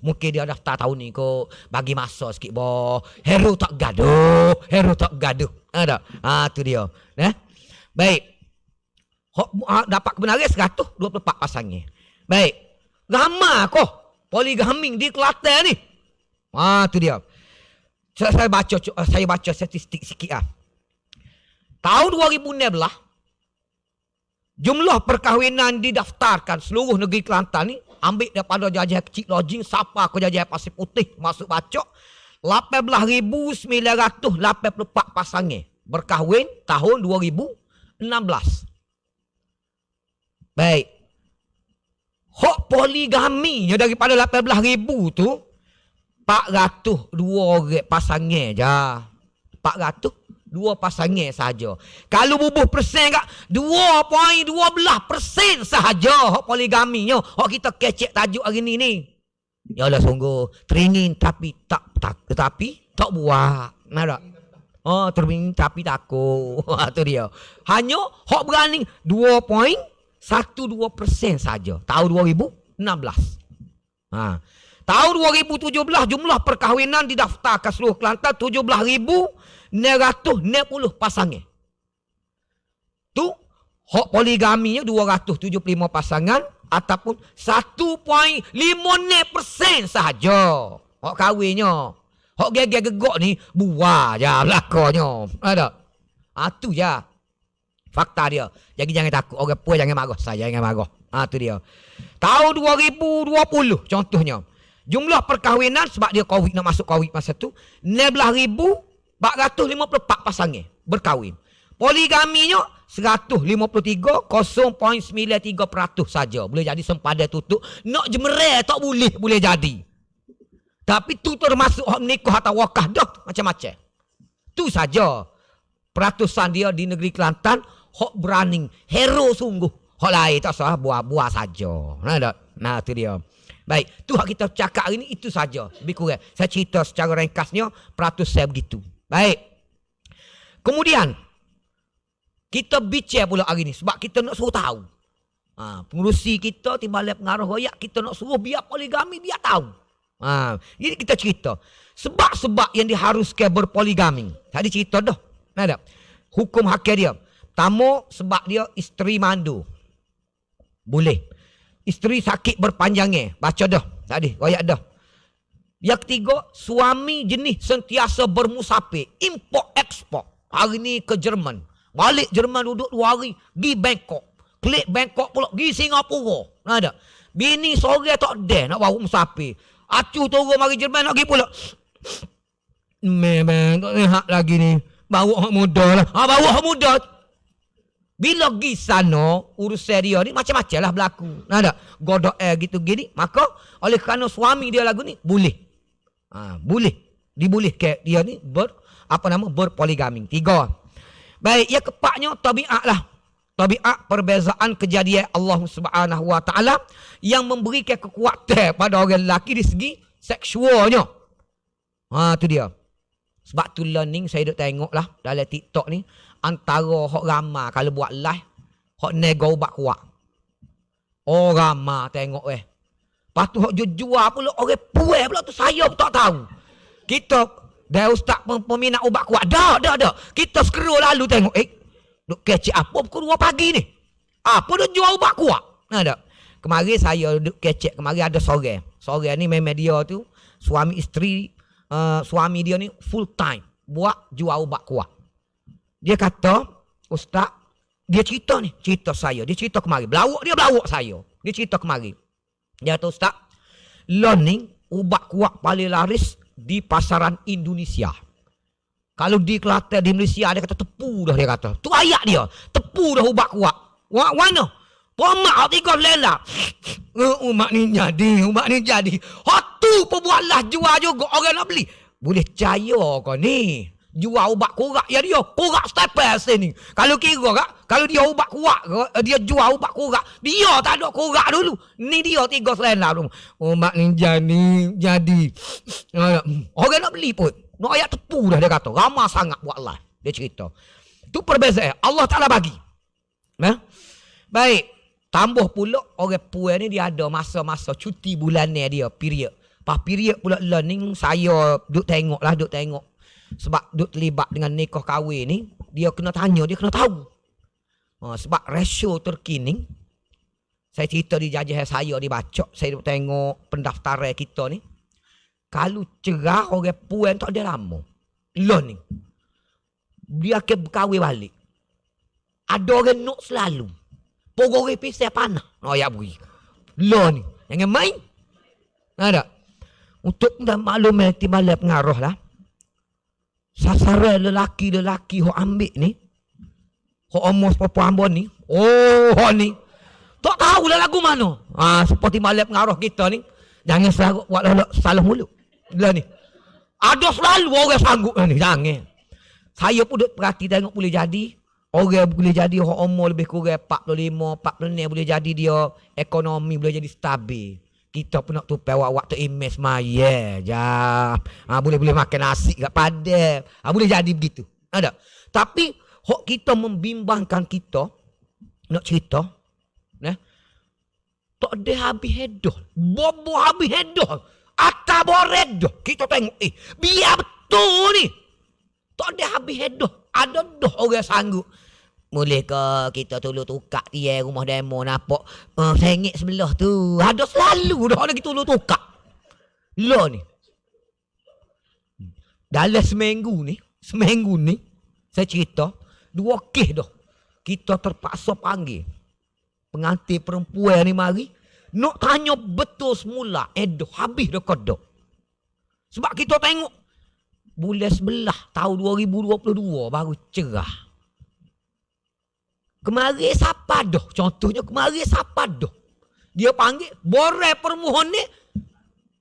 Mungkin dia daftar tahun ni kot, bagi masa sikit boh. Hero tak gaduh. Ada. Tu dia. Baik. Hok dapat kebenaran 124 pasangan. Baik. Ramai kok poligami di Kelantan ni. Tu dia. Saya baca statistik sikit lah. Tahun 2016, jumlah perkahwinan didaftarkan seluruh negeri Kelantan ni, ambil daripada Jajah Kecil Lodging, Sapa ke Jajah Pasir Putih, masuk bacok, 18,984 pasangan berkahwin tahun 2016. Baik. Hak poligaminya daripada 18,000 tu, 402 orang pasangan je. 402 pasangan sahaja. Kalau bubuh persen kat 2.12% sahaja hak poligaminya. Hak kita kecek tajuk hari ni. Yalah sungguh teringin tapi tak buat. Nak tak? Teringin tapi takut. Tu dia. Hanya hak berani 2.12% saja tahun 2016. Tahun 2017 jumlah perkahwinan didaftarkan seluruh Kelantan 17,960 pasangan. Tu hak poligaminya 275 pasangan ataupun 1.5% sahaja. Hak kahwinnya. Hak gegek-gegok ni buah je belakangnya. Ada. Tu je. Fakta dia. Jadi jangan takut. Orang puas jangan marah. Saya jangan marah. Tu dia. Tahun 2020 contohnya. Jumlah perkahwinan sebab dia Covid nak masuk Covid masa tu 16,454 pasangan berkahwin. Poligaminya 153 0.93% saja. Boleh jadi sempadan tutup. Nak jemerai tak boleh jadi. Tapi tu termasuk hak nikah atau wakah dah macam-macam. Tu saja peratusan dia di negeri Kelantan. Hak berani hero sungguh. Hak lain tak salah buah-buah saja. Nah tu dia. Baik, tu hak kita cakap hari ni itu saja. Lebih kurang. Saya cerita secara ringkasnya, peratus saya begitu. Baik. Kemudian, kita bicara pula hari ni sebab kita nak suruh tahu. Pengurusi kita, timbalan pengarah royak, kita nak suruh biar poligami, biar tahu. Jadi kita cerita. Sebab-sebab yang diharuskan berpoligami. Tadi cerita dah. Ada. Hukum hakir dia. Pertama, sebab dia isteri mandu. Boleh. Isteri sakit berpanjangnya. Baca dah. Tadi, royak dah. Yang ketiga, suami jenis sentiasa bermusafir. Import, ekspor. Hari ni ke Jerman. Balik Jerman duduk 2 hari. Pergi Bangkok. Klik Bangkok pula. Pergi Singapura. Ada. Bini sore tak ada nak bawa musafir. Acu turun mari Jerman nak pergi pula. Memang tak rehat lagi ni. Bawa hak muda lah. Bawa hak muda. Bila pergi sana, urusan dia ni macam-macam lah berlaku. Ada godok air gitu gini. Maka oleh kerana suami dia lagu ni, boleh. Boleh. Dibolehkan dia ni berpoligami. 3. Baik, yang keempatnya tabiat lah. Tabiat perbezaan kejadian Allah Subhanahu Wa Taala yang memberikan kekuatan pada orang lelaki di segi seksualnya. Tu dia. Sebab tu learning saya duk tengok lah dalam TikTok ni. Antara hok ramah kalau buat live, hok nego ubat kuat. Ramah tengok Lepas tu hok jual pula orang puas pula tu saya pun tak tahu. Kita Dah ustaz peminat ubat kuat. Dah. Kita scroll lalu tengok. Duk kecek apa pukul 2 pagi ni? Apa dia jual ubat kuat? Nah tak? Kemarin saya duk kecek. Kemarin ada sore. Sore ni memang dia tu. Suami isteri. Suami dia ni full time. Buat jual ubat kuat. Dia kata, ustaz. Dia cerita ni. Cerita saya. Dia cerita kemarin. Belawak saya. Dia cerita kemarin. Dia kata ustaz. Learning ubat kuat paling laris di pasaran Indonesia. Kalau di Kelantan, di Malaysia, dia kata tepu dah dia kata. Tu ayat dia. Tepu dah ubat kuat. Mana? Pomak 3 lela. Umat ni jadi. Hatu perbuatlah jual juga orang nak beli. Boleh percaya kau ni. Jual ubat korak ya dia. Korak staples ni. Kalau kira kak. Kalau dia ubat kuat. Dia jual ubat korak. Dia tak ada korak dulu. Ni dia 3 selena dulu. Umat ni jadi. Orang nak beli pun. Nak ayat tepu dah dia kata. Ramah sangat buat live. Dia cerita. Tu perbezaan. Allah Ta'ala bagi. Baik. Tambah pula orang puan ni dia ada masa-masa cuti bulan ni dia. Period. Pas period pula learning. Saya duk tengok. Sebab duk terlibat dengan nikah kahwin ni, dia kena tanya, dia kena tahu. Sebab rasio terkini, saya cerita di jajah saya dibaca, saya duk tengok pendaftaran kita ni. Kalau cerah orang puan tak ada lama. Lon ni. Dia akan berkahwin balik. Ada orang nak selalu. Pokok pisah panah. Ya beri. Lon ni. Jangan main. Ada. Untuk maklum timbal pengaruh lah. Sasaran lelaki hok ambil ni. Hok omos perempuan ambon ni. Hok ni. Tak tahulah lagu mana. Seperti malam pengaruh kita ni. Jangan selalu buat salah mulut. Lah ni. Ada selalu orang sanggup ni. Jangan. Saya pun duk perhati tengok boleh jadi. Orang boleh jadi hok umur lebih kurang 45, 46 boleh jadi dia ekonomi boleh jadi stabil. Kita pun nak tupai waktu imes maya je. Boleh makan nasi kat padang. Boleh jadi begitu. Ada. Tapi hok kita membimbangkan kita nak cerita, tak ada habis hedoh. Bobo habis hedoh. Atas bored dah. Kita tengok biar betul ni. Tak ada habis hedoh. Ada dah orang sanggup. Boleh ke kita tolong tukar dia rumah demo nampak sengit sebelah tu. Ada selalu dah orang kita tolong tukar. Lah ni. Dalam seminggu ni saya cerita 2 kes dah. Kita terpaksa panggil pengantin perempuan ni mari nak tanya betul semula habis dah kodok. Sebab kita tengok bulan 11 tahun 2022 baru cerah. Kemarin siapa dah? Contohnya kemarin siapa dah? Dia panggil borai permohon ni.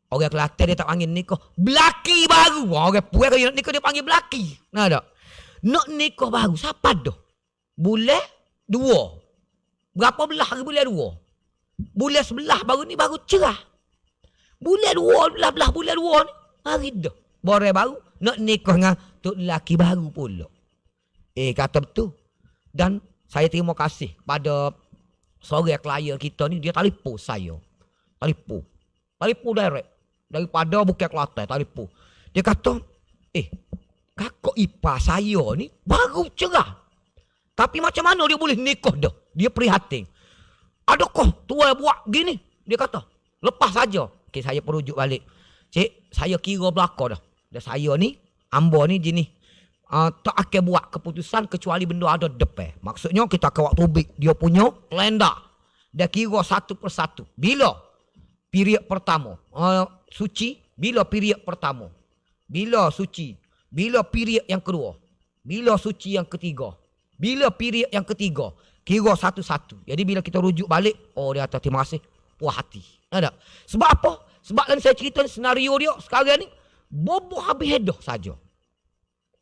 Orang Kelantan dia tak panggil nikah. Belaki baru. Orang puan kalau nak nikah dia panggil belaki. Nah tak? Nak nikah baru. Siapa dah? Bulan 2. Berapa belah hari bulan 2? Bulan 11 baru ni baru cerah. Bulan 2 belah bulan 2 ni. Hari dah. Borai baru. Nak nikah dengan tok lelaki baru pula. Kata betul. Dan saya terima kasih pada seorang klien kita ni. Dia telefon saya. Telefon direct. Daripada bukan Kelantan. Telefon. Dia kata, kakak ipar saya ni baru cerah. Tapi macam mana dia boleh nikah dah? Dia prihatin. Adakah tuan buat gini? Dia kata, lepas saja. Saya perujuk balik. Cik, saya kira belakang dah. Dan saya ni, ambo ni jenis. Tak akan buat keputusan kecuali benda ada depan. Maksudnya kita akan waktu tubik dia punya kalender. Dia kira satu persatu. Bila period pertama suci, bila period pertama, bila suci, bila period yang kedua, bila suci yang ketiga, bila period yang ketiga, kira satu-satu. Jadi bila kita rujuk balik, dia kata terima kasih, puas hati. Ada. Sebab apa? Sebab kan saya cerita senario dia sekarang ni bobo habis hedoh saja.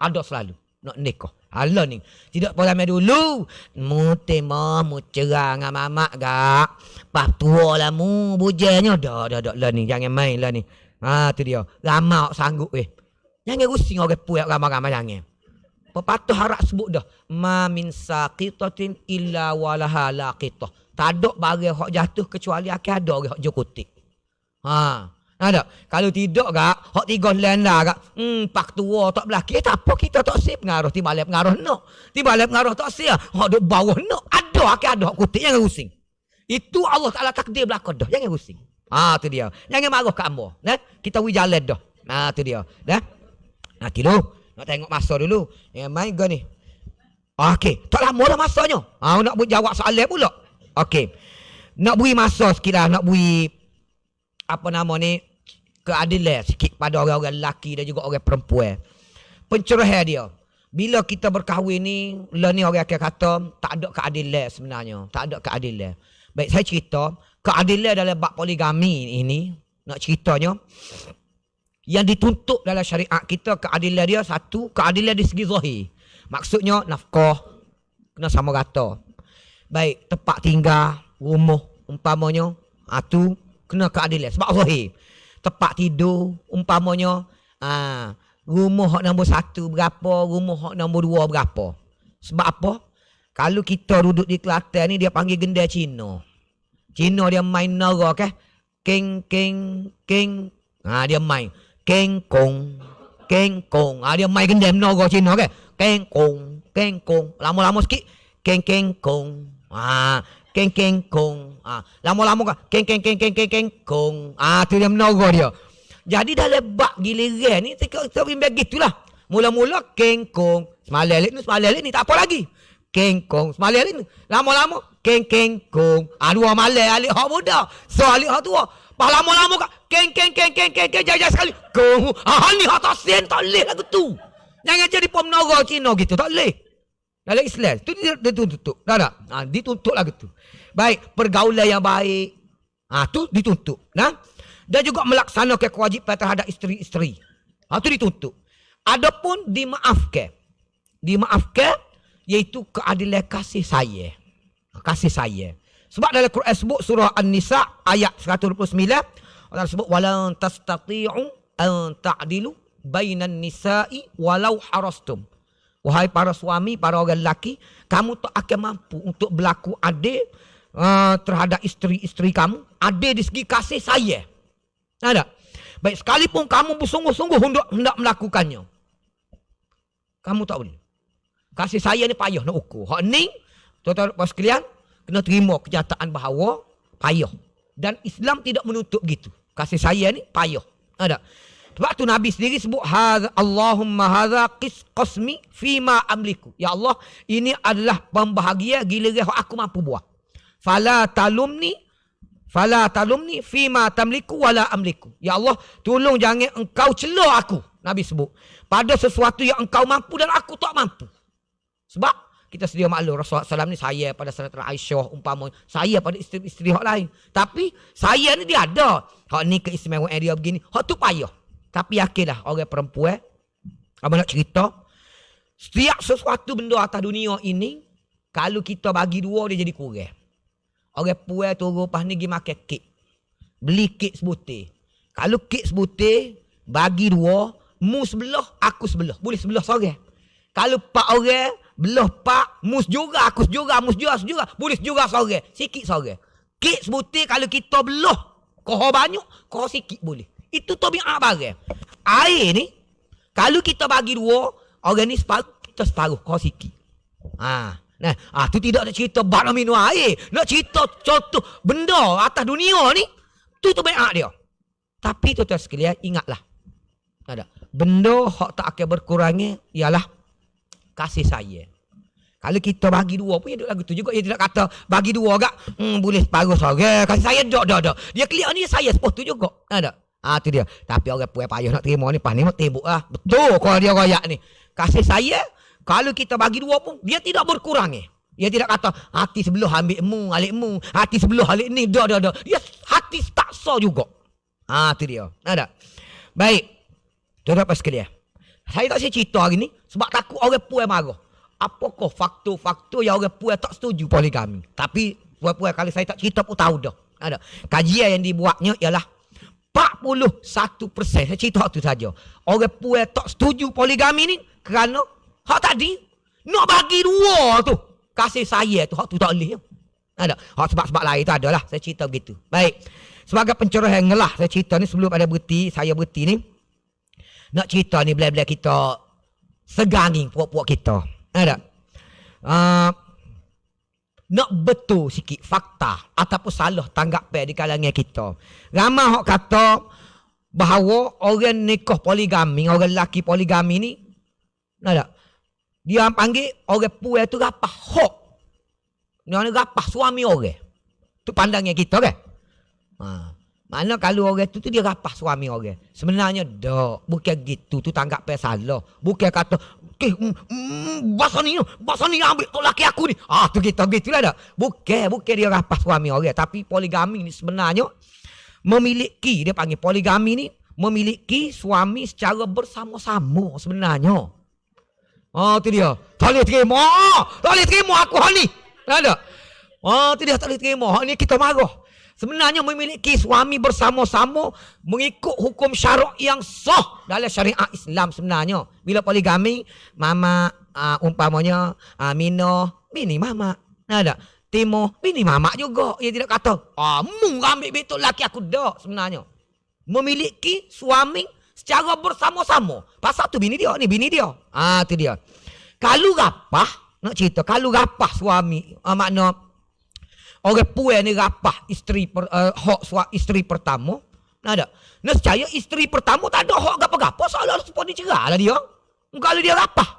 Ada selalu nak nikah. Alah ni. Tidak pada dulu. Mu tema mu cerang dengan mamak gak. Pas tua lah mu bujanya. Dah lah ni. Jangan main lah ni. Tu dia. Ramak sanggup Jangan rusing orang puak ramai-ramai jangan. Pepatah harap sebut dah. Ma min saqitatin illa walaha laqitah. Tak ada barang hak jatuh kecuali akan ada orang hak jokotik. Ada. Kalau tidak gak, hak 3 bulan dah gak. Pak tua tak belaki. Tak apa kita tak sip pengaruh. Tiba balik pengaruh no. Tiba balik pengaruh tak sip. Hak duk bawah no. Ada hak kutik. Jangan rusing. Itu Allah Ta'ala takdir belakang dah. Jangan rusing. Tu dia. Jangan marah kat hamba. Nah, kita wi jalan dah. Tu dia. Dah. Nanti dulu. Nak tengok masa dulu. Yang main ke ni. Okey. Tak lama dah masanya. Nak buat jawab soalan pula. Okey. Nak beri masa sikit lah. Nak beri apa nama ni, keadilan sikit pada orang-orang lelaki dan juga orang perempuan. Pencerahan dia. Bila kita berkahwin ni, ni orang akan kata tak ada keadilan sebenarnya. Tak ada keadilan. Baik, saya cerita keadilan dalam bab poligami ini, nak ceritanya, yang dituntut dalam syariat kita, keadilan dia satu, keadilan di segi zahir. Maksudnya nafkah kena sama rata. Baik, tempat tinggal, rumah umpamanya, tu kena keadilan sebab zahir. Tempat tidur umpamanya, rumah hak nombor 1 berapa, rumah hak nombor 2 berapa. Sebab apa? Kalau kita duduk di Kelantan ni, dia panggil gendai Cina. Cina dia main nara ke? Keng. Dia main keng kong. Dia main gendai nara Cina ke? Keng kong. Lama-lama sikit keng kong. Keng kong. Lama-lama kan keng kong. Tu dia menara dia. Jadi dalam bab giliran ni kita bimbang gitulah. Mula-mula keng kong. Semalam ni tak apa lagi. Keng kong. Semalam ni lama-lama keng kong. 2 malam alik hak muda. So alik hak tua. Pas lama-lama kan keng jajah sekali. Kong. Ni hak tak sen tak leh lagu tu. Jangan jadi pemenara Cina gitu. Tak leh. Dalam Islam tu dituntut. Tak. Dituntut lah gitu. Baik, pergaulan yang baik. Tu dituntut. Dan juga melaksanakan kewajipan terhadap isteri-isteri. Tu dituntut. Adapun dimaafkan. Iaitu keadilan kasih sayang. Kasih sayang. Sebab dalam Quran sebut surah An-Nisa ayat 129. Allah sebut walan tastati'u an ta'dilu bainan nisa'i walau harastum. Wahai para suami, para orang lelaki, kamu tak akan mampu untuk berlaku adil terhadap isteri-isteri kamu. Adil di segi kasih sayang. Ada. Baik, sekalipun kamu bersungguh-sungguh hendak melakukannya, kamu tak boleh. Kasih sayang ni payah nak ukur. Hak ni, tuan-tuan dan sekalian, kena terima kenyataan bahawa payah. Dan Islam tidak menuntut gitu. Kasih sayang ni payah. Ada. Sebab tu Nabi sendiri sebut Allahumma hadza qismi fima amliku. Ya Allah, ini adalah pembahagia giliran aku mampu buat. Fala talumni fima tamliku wala amliku. Ya Allah, tolong jangan engkau celah aku. Nabi sebut pada sesuatu yang engkau mampu dan aku tak mampu. Sebab kita sedia maklum Rasulullah SAW ni saya pada Sayyidatina Aisyah umpama, saya pada isteri-isteri hak lain. Tapi saya ni dia ada. Hak ni keistimewaan dia begini. Hak tu payah. Tapi yakinlah orang perempuan, apa nak cerita, setiap sesuatu benda atas dunia ini, kalau kita bagi 2 dia jadi kurang. Orang perempuan turun lepas ni pergi makan kek. Beli kek sebutir. Kalau kek sebutir, bagi 2, mu sebelah, aku sebelah. Boleh sebelah seorang. Kalau 4 orang, belah 4, mus juga, aku juga, mus juga. Boleh juga seorang. Sikit seorang. Kek sebutir kalau kita belah, kau banyak, kau sikit boleh. Itu tabiat barang. Air ni, kalau kita bagi 2, orang ni separuh, kita separuh, kau sikit. Tu tidak nak cerita bak nak minum air. Nak cerita contoh benda atas dunia ni, tu tabiat dia. Tapi tuan-tuan sekalian, ingatlah. Benda hak tak akan berkurangnya ialah kasih sayang. Kalau kita bagi 2 pun dia lagu tu juga. Dia tidak kata bagi 2 agak boleh separuh seorang. Kasih sayang tak. Dia clear ni saya sepuluh tu juga. Tu dia. Tapi orang puan payah nak terima ni. Pas ni mah tebuk lah. Betul kalau dia royak ni. Kasih sayang, kalau kita bagi 2 pun, dia tidak berkurang. Dia tidak kata hati sebelah ambil mu, alik mu. Hati sebelah alik ni. Dah. Dia hati tak sah juga. Tu dia. Baik. Tuan-tuan sekalian. Saya tak cerita hari ni sebab takut orang puan marah. Apakah faktor-faktor yang orang puan tak setuju poligami? Tapi puan-puan kalau saya tak cerita pun tahu dah. Kajian yang dibuatnya ialah 41%. Saya cerita tu saja. Orang puan tak setuju poligami ni kerana hak tadi nak bagi 2 tu. Kasih sayang tu hak tu tak boleh. Ada. Sebab-sebab lain tu adalah. Saya cerita begitu. Baik. Sebagai pencerahan ngelah saya cerita ni sebelum ada saya berhenti ni. Nak cerita ni bila-bila kita seganging puak-puak kita. Ada. Nak betul sikit fakta ataupun salah tanggapan di kalangan kita. Ramai orang kata bahawa orang nikah poligami, orang lelaki poligami ni, ada. Dia panggil orang puan tu rapah hok. Dia rapah suami orang. Tu pandangan kita kan? Mana kalau orang tu dia rapah suami orang. Sebenarnya dak, bukan gitu. Tu tanggapan salah. Bukan kata bahasa ni ambil tu laki aku ni. Tu gitulah dak. Bukan dia rapah suami orang, tapi poligami ni sebenarnya memiliki, dia panggil poligami ni memiliki suami secara bersama-sama sebenarnya. Tu dia. Tak boleh terima aku hal ni. Ada. Tu dia tak boleh terima. Hal ni kita marah. Sebenarnya memiliki suami bersama-sama mengikut hukum syarak yang sah dalam syariat Islam sebenarnya. Bila poligami, mama umpamanya Mino, bini mama. Ada. Timo, bini mama juga. Ia tidak kata, mu ambil betul laki aku dak sebenarnya. Memiliki suami secara bersama-sama. Pasal tu bini dia, ni bini dia. Tu dia. Kalau rapah, nak cerita, kalau rapah suami, makna orang puan ni rapah isteri isteri pertama, ada. Nescaya isteri pertama tak ada hak gapo-gapo, seolah-olah sepon dicerah lah dia. Kalau dia rapah,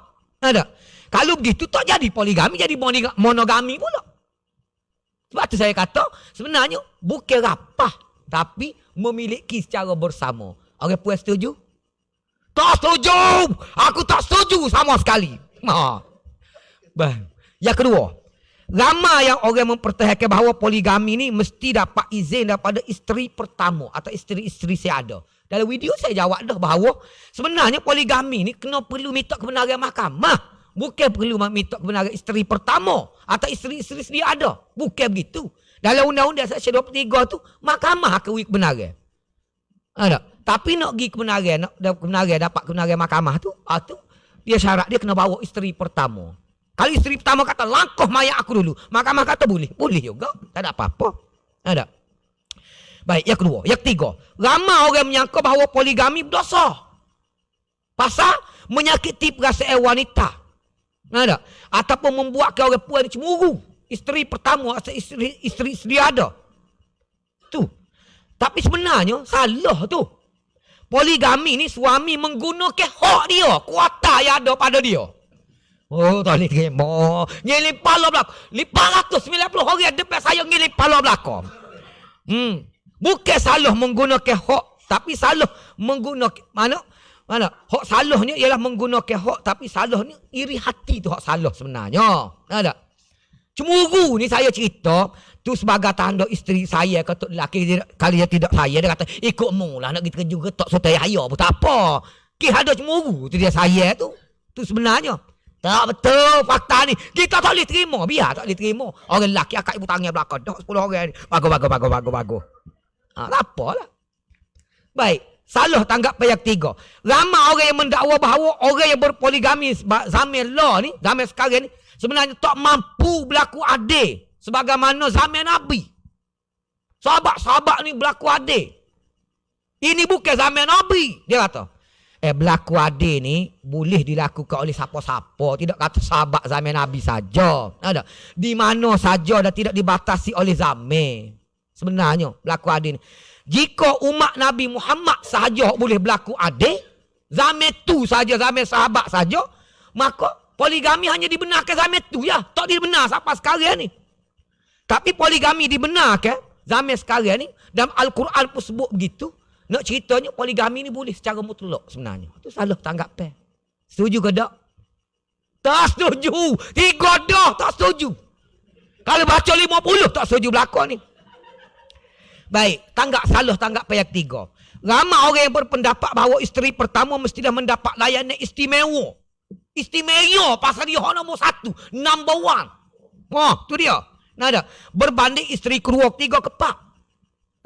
ada. Kalau begitu tak jadi poligami, jadi monogami pula. Sebab tu saya kata sebenarnya bukan rapah, tapi memiliki secara bersama. Orang puan setuju? Tak setuju. Aku tak setuju sama sekali. Yang kedua, ramai yang orang mempertahankan bahawa poligami ni mesti dapat izin daripada isteri pertama atau isteri-isteri saya ada. Dalam video saya jawab dah bahawa sebenarnya poligami ni kena perlu minta kebenaran mahkamah. Bukan perlu minta kebenaran isteri pertama atau isteri-isteri sedia ada. Bukan begitu. Dalam undang-undang Seksyen 23 tu mahkamah akan beri kebenaran. Ada. Tapi nak pergi kebenaran, dapat kebenaran mahkamah tu, dia syarat dia kena bawa isteri pertama. Kalau isteri pertama kata langkah mayat aku dulu, mahkamah kata boleh. Boleh juga. Tak ada apa-apa. Ada. Baik, yang kedua. Yang ketiga. Ramai orang menyangka bahawa poligami berdosa. Pasal menyakiti perasaan wanita. Ada. Ataupun membuatkan orang puan cemburu. Isteri pertama atau isteri ada. Tu. Tapi sebenarnya salah tu. Poligami ni suami menggunakan hak dia. Kuasa yang ada pada dia. Tak boleh terima. Ngilip pala belakang. 590 orang depan saya ngilip pala belakang. Bukan salah menggunakan hak. Tapi salah menggunakan. Mana? Hak salahnya ialah menggunakan hak. Tapi salahnya iri hati tu hak salah sebenarnya. Ada. Cemburu ni saya cerita. Tu sebagai tanda isteri saya kata lelaki kalau dia tidak saya. Dia kata ikut mu lah nak pergi kerja ke tak sotai ayah pun tak apa. Ada cemburu tu dia saya tu. Tu sebenarnya. Tak betul fakta ni. Kita tak boleh terima. Biar tak boleh terima. Orang lelaki akak ibu tangan belakang. Dah 10 orang ni. Bagus. Tak apalah. Baik. Salah tanggapan yang ketiga. Ramai orang yang mendakwa bahawa orang yang berpoligami zaman law ni, zaman sekarang ni, sebenarnya tak mampu berlaku adil. Sebagaimana zaman Nabi. Sahabat-sahabat ni berlaku adil. Ini bukan zaman Nabi. Dia kata, berlaku adil ni boleh dilakukan oleh siapa-siapa. Tidak kata sahabat zaman Nabi saja. Ada. Di mana saja dan tidak dibatasi oleh zaman. Sebenarnya berlaku adil ni. Jika umat Nabi Muhammad sahaja boleh berlaku adil, zaman tu saja, zaman sahabat saja, maka poligami hanya dibenarkan zaman tu ya. Tak dibenar sampai sekarang ni. Tapi poligami dibenarkan zaman sekarang ni. Dalam Al-Quran pun sebut begitu. Nak ceritanya poligami ni boleh secara mutlak sebenarnya. Itu salah tanggapan. Setuju ke tak? Tak setuju. 3 dah tak setuju. Kalau baca 50 tak setuju berlaku ni. Baik, salah tanggapan yang ketiga. Ramai orang yang berpendapat bahawa isteri pertama mestilah mendapat layanan istimewa. Istimewa pasal dia nombor 1, number 1. Tu dia. Nada. Berbanding isteri kedua, ketiga, keempat.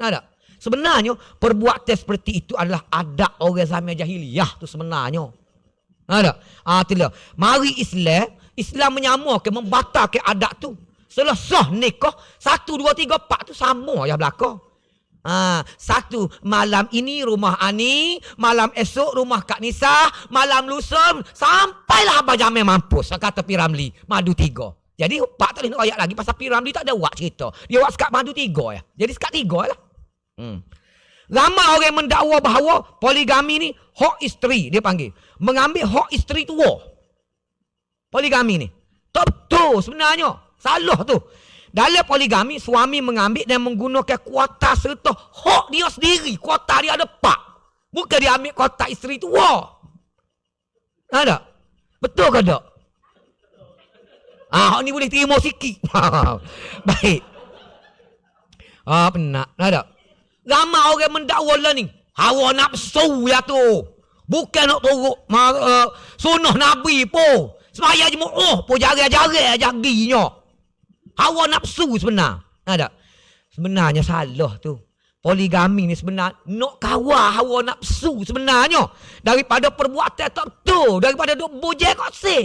Nada. Sebenarnya perbuatan seperti itu adalah adab orang zaman jahiliyah tu sebenarnya. Nada. Itulah. Mari Islam menyamakan, membatalkan adab tu. selesai nikah 1, 2, 3, 4 tu sama je belakang. Satu malam ini rumah Ani, malam esok rumah Kak Nisa, malam lusa sampailah Abang Jamil mampus, kata P. Ramli, Madu 3. Jadi Pak tak boleh nak royak lagi pasal P. Ramli tak ada wak cerita. Dia wak sekat Madu 3 ya. Jadi sekat 3 lah. Ramai orang mendakwa bahawa poligami ni hak isteri, dia panggil. Mengambil hak isteri tua. Poligami ni. Tak betul sebenarnya. Salah tu. Dalam poligami, suami mengambil dan menggunakan kuota serta hak dia sendiri. Kuota dia ada 4. Bukan dia ambil kuota isteri tua. Ada? Betul ke tak? Hak ni boleh terima sikit. Baik. Benar. Ada? Ramai orang mendakwa lah ni. Hawa nafsu ya tu. Bukan nak turut sunnah Nabi pun. Semaya jemaah pun jari-jari jaginya. Hawa nafsu sebenar. Ada? Sebenarnya salah tu. Poligami ni sebenarnya nak kawal hawa nafsu sebenarnya. Daripada perbuatan tak betul. Daripada duk bujai kat si.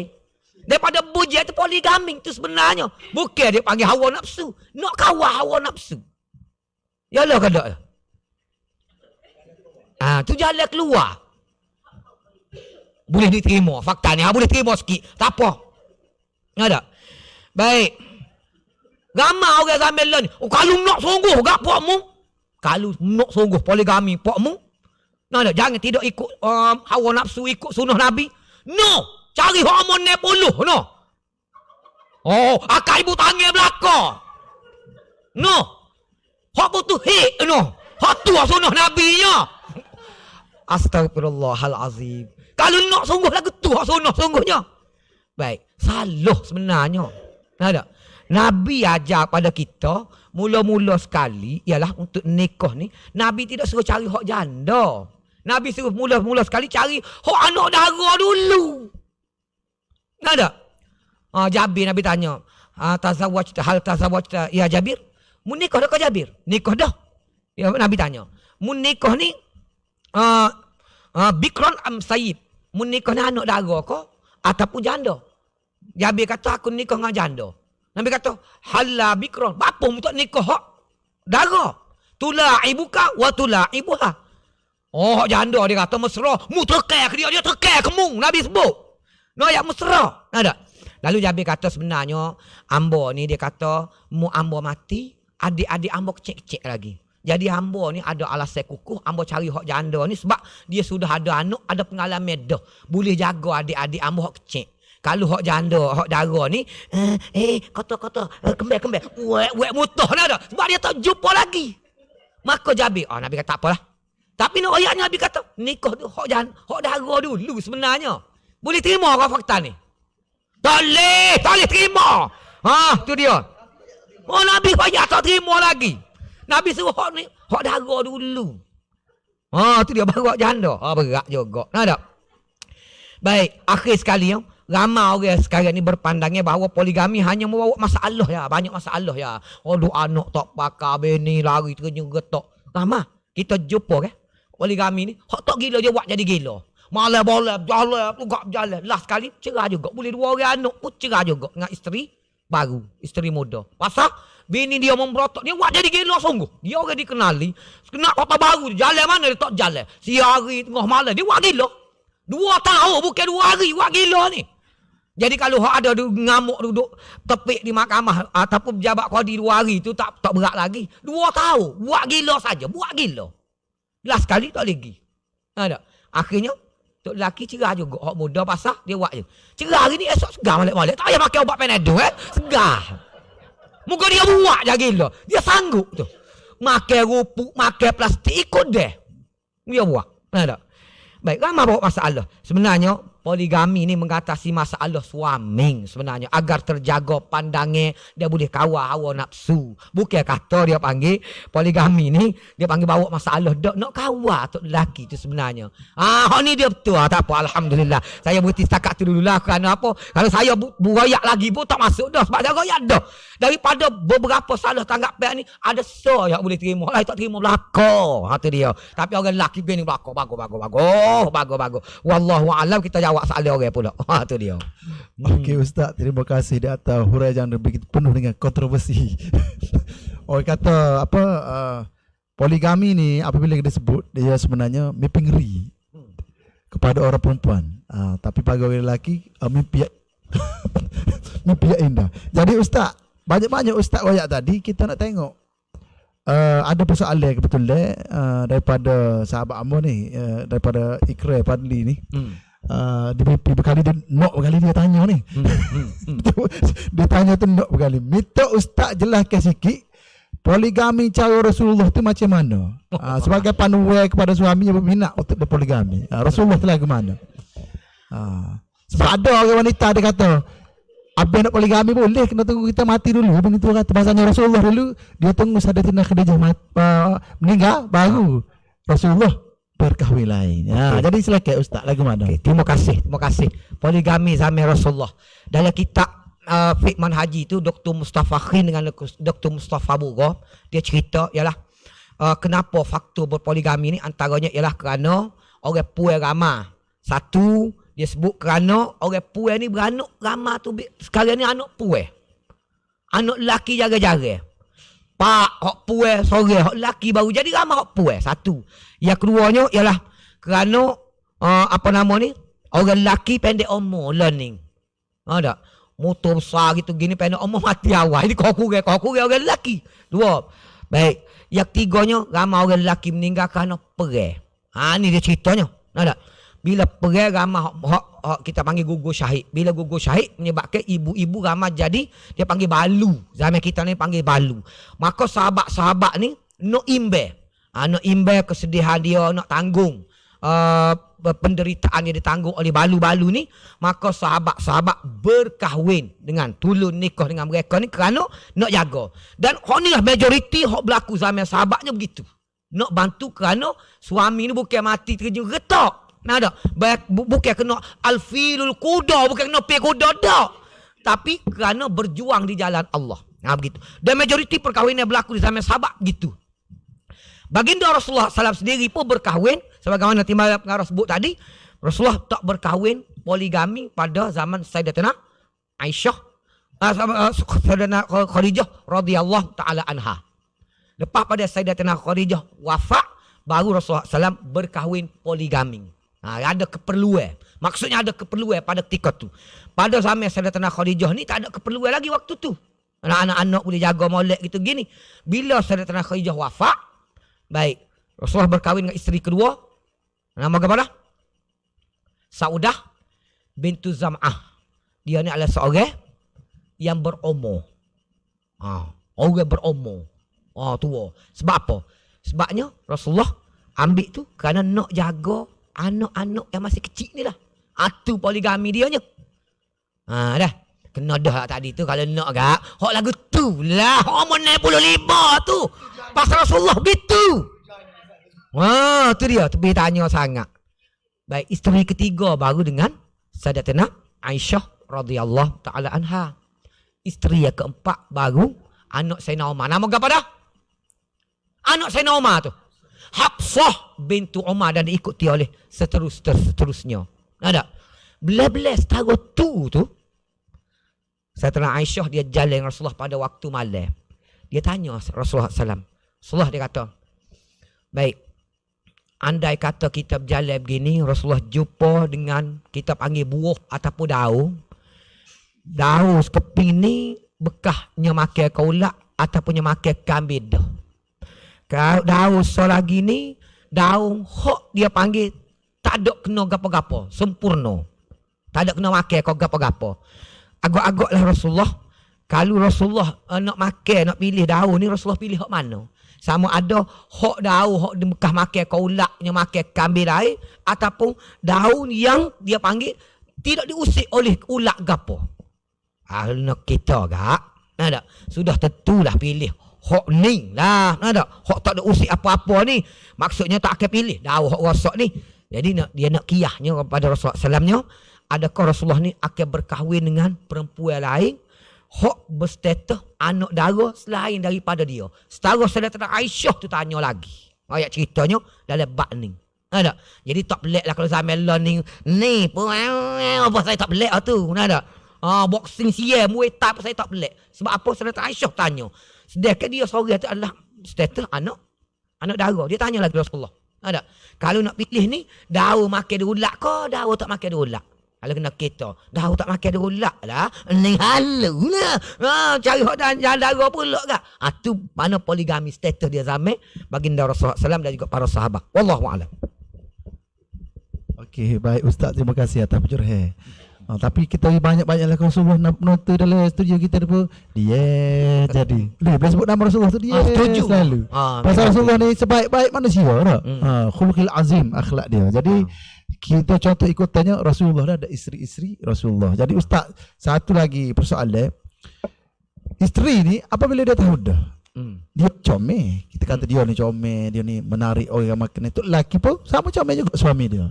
Daripada bujai tu poligami tu sebenarnya. Bukan dia panggil hawa nafsu. Nak kawal hawa nafsu. Yalah ke tak? Tu jalan keluar. Boleh diterima. Fakta ni boleh terima sikit. Tak apa. Ada? Baik. Ramai orang zaman lah ni. Kalau nak sungguh gak pokmu. Kalau nak sungguh poligami pokmu. Jangan tidak ikut hawa nafsu, ikut sunnah Nabi. No. Cari hormon 90. No. Akak ibu tangan belakang. No. Hak butuh hik. No. Hak tu sunnah Nabi nya. Astagfirullahalazim. Kalau nak sungguh lagu tu hak sunnah sungguhnya. Baik. Salah sebenarnya. Ada? Nabi ajar pada kita, mula-mula sekali, ialah untuk nikah ni, Nabi tidak suruh cari hak janda. Nabi suruh mula-mula sekali cari hak anak dara dulu. Ada? Jabir Nabi tanya, hal tazawwajta ya Jabir? Mu nikah dah ke Jabir? Nikah dah. Ya, Nabi tanya, mu nikah ni bikron am sayyid? Mu nikah ni anak dara ke ataupun janda? Jabir kata aku nikah dengan janda. Nabi kata, halla bikron. Bapa mu tak nikah hak dara. Tula'ibuka wa tula'ibuha. Hak janda dia kata mesra. Mu terkaya ke dia, dia terkaya ke mu. Nabi sebut. Ayat mesra. Ada. Lalu Jabir kata sebenarnya, ambo ni dia kata, mu ambo mati, adik-adik ambo kecil-kecil lagi. Jadi ambo ni ada alasan kukuh, ambo cari hak janda ni sebab dia sudah ada anak, ada pengalaman dah. Boleh jaga adik-adik ambo hak kecil. Kalau hak janda, hak dara ni, kata, kembali. Wek mutah nak ada. Sebab dia tak jumpa lagi. Maka Jabir, Nabi kata tak apalah. Tapi nak ayat Nabi kata, nikah tu hak dara dulu sebenarnya. Boleh terima ke fakta ni? Tak boleh terima. Tu dia. Nabi ayat tak terima lagi. Nabi suruh hak ni, hak dara dulu. Tu dia baru hak janda. Berat juga. Nak tak? Baik, akhir sekali ya. Ramai orang sekarang ni berpandangnya bahawa poligami hanya membawa masalah ya. Banyak masalah ya. Duk anak tak pakai, bini lari ternyata getok. Ramai. Kita jumpa kan. Poligami ni. Hak tak gila je buat jadi gila. Malah boleh jalan. Tugak jalan. Last sekali cerah juga. Boleh 2 orang anak pun cerah juga. Dengan isteri baru. Isteri muda. Pasal bini dia memberotak. Dia buat jadi gila sungguh. Dia orang dikenali. Kena kota baru. Jalan mana dia tak jalan. Siari tengah malam. Dia buat gila. 2 tahun bukan 2 hari. Buat gila ni. Jadi kalau hak ada ngamuk duduk tepik di mahkamah ataupun pejabat qadi 2 hari tu tak berat lagi. 2 tahun buat gila saja, buat gila. Last sekali tak lagi. Ada. Akhirnya tok lelaki cerah juga hak muda pasal dia buat je. Cerah hari ni esok segar balik-balik. Tak payah pakai ubat Panadol segar. Muka dia buat je gila. Dia sanggup tu. Makan rupuk, makan plastik ikut dia. Dia buat. Ada. Baik, ramai bawa masalah. Sebenarnya poligami ni mengatasi masalah suami sebenarnya agar terjaga pandangnya dia boleh kawal hawa nafsu. Bukan kata dia panggil poligami ni dia panggil bawa masalah dak nak kawal tok lelaki tu sebenarnya. Hak ni dia betul. Tak apa, alhamdulillah. Saya berhenti setakat tu dululah kerana apa? Kalau saya berayak lagi pun tak masuk dah sebab saya rayak dah. Daripada beberapa salah tanggapan ni ada yang boleh terima, lain tak terima belaka. Tu dia. Tapi orang lelaki bini belaka bagus. Wallahu a'lam, kita jawab jawab soalan orang pula. Ha tu dia. Okey Ustaz, terima kasih di atas huraian yang begitu penuh dengan kontroversi. Orang kata apa poligami ni apabila kita sebut dia sebenarnya mimpi ngeri kepada orang perempuan. Tapi bagi orang lelaki mimpi mimpi yang indah. Jadi Ustaz, banyak-banyak Ustaz royak tadi kita nak tengok ada persoalan kebetulan daripada sahabat Amor ni, daripada Ikrar Fadli ni. Dia berkali dia nok berkali dia tanya ni. Dia tanya tu nok berkali. Minta Ustaz jelaskan sikit poligami cara Rasulullah tu macam mana? Sebagai panuai kepada suami yang berminat untuk berpoligami. Rasulullah tu lagu mana? Sebab ada orang wanita dia kata abang nak poligami boleh, kena tunggu kita mati dulu. Begitu kata bahasanya Rasulullah dulu, dia tunggu Sayyidatina Khadijah meninggal baru Rasulullah berkahwin lain. Jadi silakan Ustaz lagu mana? Terima kasih. Poligami zaman Rasulullah. Dalam kitab Fiqh Manhaji tu Dr. Mustafa Khin dengan Dr. Mustafa Bugha, dia cerita ialah kenapa faktor berpoligami ni antaranya ialah kerana orang puan ramai. Satu, dia sebut kerana orang puan ni beranak ramai tu sekarang ni anak puan. Anak lelaki jarang-jarang. Pak hak puan sore, hak lelaki baru jadi ramai hak puan. Satu. Yang keduanya ialah kerana apa nama ni? Orang lelaki pendek umur learning. Tak? Motor besar gitu gini pendek umur mati awal. Ini kau kurang orang lelaki. Dua. Baik. Yang tiganya ramai orang lelaki meninggal kerana perang. Ni dia ceritanya. Tak? Bila perang ramai hak kita panggil gugur syahid. Bila gugur syahid menyebabkan ibu-ibu ramai jadi dia panggil balu. Zaman kita ni panggil balu. Maka sahabat-sahabat ni nak imbe. Nak imbe kesedihan dia, nak tanggung penderitaan yang ditanggung oleh balu-balu ni. Maka sahabat-sahabat berkahwin dengan tulun nikah dengan mereka ni kerana nak jaga. Dan hak ni lah majoriti hak berlaku zaman sahabatnya begitu. Nak bantu kerana suami ni bukan mati terkejut getak. Bukan kena alfilul kuda, bukan kena pi kuda dak. Tapi kerana berjuang di jalan Allah. Begitu. Dan majoriti perkahwinan berlaku di zaman sahabat begitu. Baginda Rasulullah SAW sendiri pun berkahwin sebagaimana Timbalan pengarah sebut tadi. Rasulullah tak berkahwin poligami pada zaman Sayyidatina Aisyah, Sayyidatina Khadijah radhiyallahu taala anha. Lepas pada Sayyidatina Khadijah wafat, baru Rasulullah SAW berkahwin poligami. Ada keperluan. Maksudnya ada keperluan pada ketika tu. Pada zaman Sayyidatina Khadijah ni tak ada keperluan lagi waktu tu. Anak-anak boleh jaga molek gitu gini. Bila Sayyidatina Khadijah wafat, baik, Rasulullah berkahwin dengan isteri kedua. Nama apa? Saudah bintu Zam'ah. Dia ni adalah seorang yang berumur. Orang berumur. Tua. Sebab apa? Sebabnya Rasulullah ambil tu kerana nak jaga anak-anak yang masih kecil ni lah. Itu poligami dia nya. Dah. Kena dah tadi tu kalau nak agak. Hak lagu tu lah. Hak umur 65 tu. Pasal Rasulullah gitu. Tu dia. Tapi tanya sangat. Baik, isteri ketiga baru dengan Sayyidatina Aisyah radhiyallahu taala anha. Isteri yang keempat baru anak Sayyidina Umar. Nama apa dah? Anak Sayyidina Umar tu. Hafsah bintu Umar dan diikuti oleh seterusnya. Ada. Bila-bila setara tu Sayyidatina Aisyah dia jalan Rasulullah pada waktu malam. Dia tanya Rasulullah SAW. Rasulullah dia kata, baik, andai kata kita berjalan begini, Rasulullah jumpa dengan kita panggil buah ataupun daun. Daun sekeping ni bekahnya makan kaulak ataupun makan kambing dah. Kalau daun selagi ni, daun hok dia panggil tak ada kena gapo-gapo, sempurna. Tak ada kena makan kau gapo-gapo. Agak-agak lah Rasulullah. Kalau Rasulullah nak makan, nak pilih daun ni, Rasulullah pilih hok mana? Sama ada hok daun, hok bekah makan kaulaknya makan kambing lain, ataupun daun yang dia panggil tidak diusik oleh ulak gapo. Nak kita gak? Ada. Sudah tentulah pilih hok ni lah. Hok tak ada usik apa-apa ni. Maksudnya tak akan pilih daun hok rosak ni. Jadi dia nak kiyahnya kepada Rasulullah SAW-nya. Adakah Rasulullah ni akan berkahwin dengan perempuan lain hok berstatus anak dara selain daripada dia. Setara Sayyidatina Aisyah tu tanya lagi. Ayat ceritanya dalam bab ni. Ada. Jadi tak pelik lah kalau zaman lah ni pun apa saya tak pelik lah tu. Ada. Boxing siam, Muay Thai pun saya tak pelik. Sebab apa Sayyidatina Aisyah tanya. Sedangkan dia seorang tu adalah status anak dara. Dia tanya lagi Rasulullah. Ada. Kalau nak pilih ni, daun makan derulak ke, daun tak makan derulak? Kalau kena kita, daun tak makan derulak lah. Ni halu lah. Cari hak dan dara pula ke? Tu mana poligami status dia zaman baginda Rasulullah SAW dan juga para sahabat. Wallahualam. Okey, baik Ustaz, terima kasih atas penjurahan. Tapi kita banyak-banyaklah Rasulullah nak penonton dalam studio kita tu. Dia jadi. Boleh sebut nama Rasulullah tu dia. Setuju. Selalu. Pasal Rasulullah ni sebaik-baik manusia tak? Khuluqil azim akhlak dia. Jadi kita contoh ikutannya Rasulullah ada isteri-isteri Rasulullah. Jadi Ustaz, satu lagi persoalan. Isteri ni apabila dia tahu dah dia comel. Kita kata dia ni comel, dia ni menarik orang makan itu. Lelaki pun sama comel juga suami dia.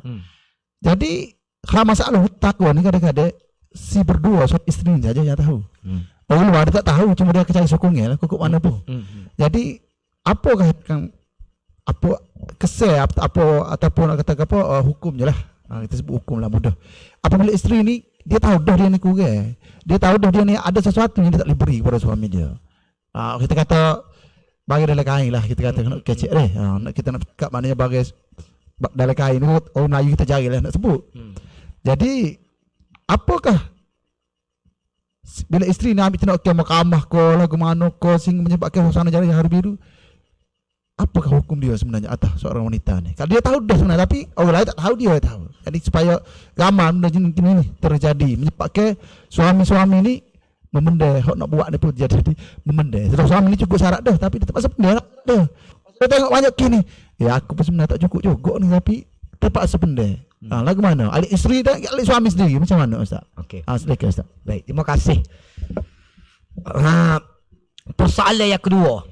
Jadi kalau masalah takwa ni kadang-kadang si berdua suami isteri saja yang tahu. Orang luar dia tak tahu, cuma dia cari sokongnya lah kukuk mana pun. Jadi apakah apa kesal ataupun nak kata apa hukumnya lah. Kita sebut hukum lah mudah. Apabila isteri ni dia tahu dah dia ni kurang. Dia tahu dah dia ni ada sesuatu yang dia tak boleh beri kepada suami dia. Kita kata bagi dalam kain lah, kita kata nak kecek deh. Kita nak cakap maknanya bagi dalam kain ni orang Melayu kita cari lah nak sebut. Jadi apakah bila isteri nak ambil tindakan ke mahkamah ko lagu mana ko sing menyebabkan suasana jadi hari biru, apakah hukum dia sebenarnya atas seorang wanita ni? Kalau dia tahu dah sebenarnya tapi orang lain tak tahu, dia tahu. Jadi supaya gambar benda jenis ini terjadi menyebabkan suami-suami ni memendai hak nak buat ni pun jadi memendai. Sebab suami ni cukup syarat dah tapi dia terpaksa pendai dah. Saya tengok banyak kini. Ya aku pun sebenarnya tak cukup juga ni tapi terpaksa pendai. Lagu mana? Alik isteri dan alik suami sendiri macam mana Ustaz? Okey. Silakan Ustaz. Baik, terima kasih. Persoalan yang kedua.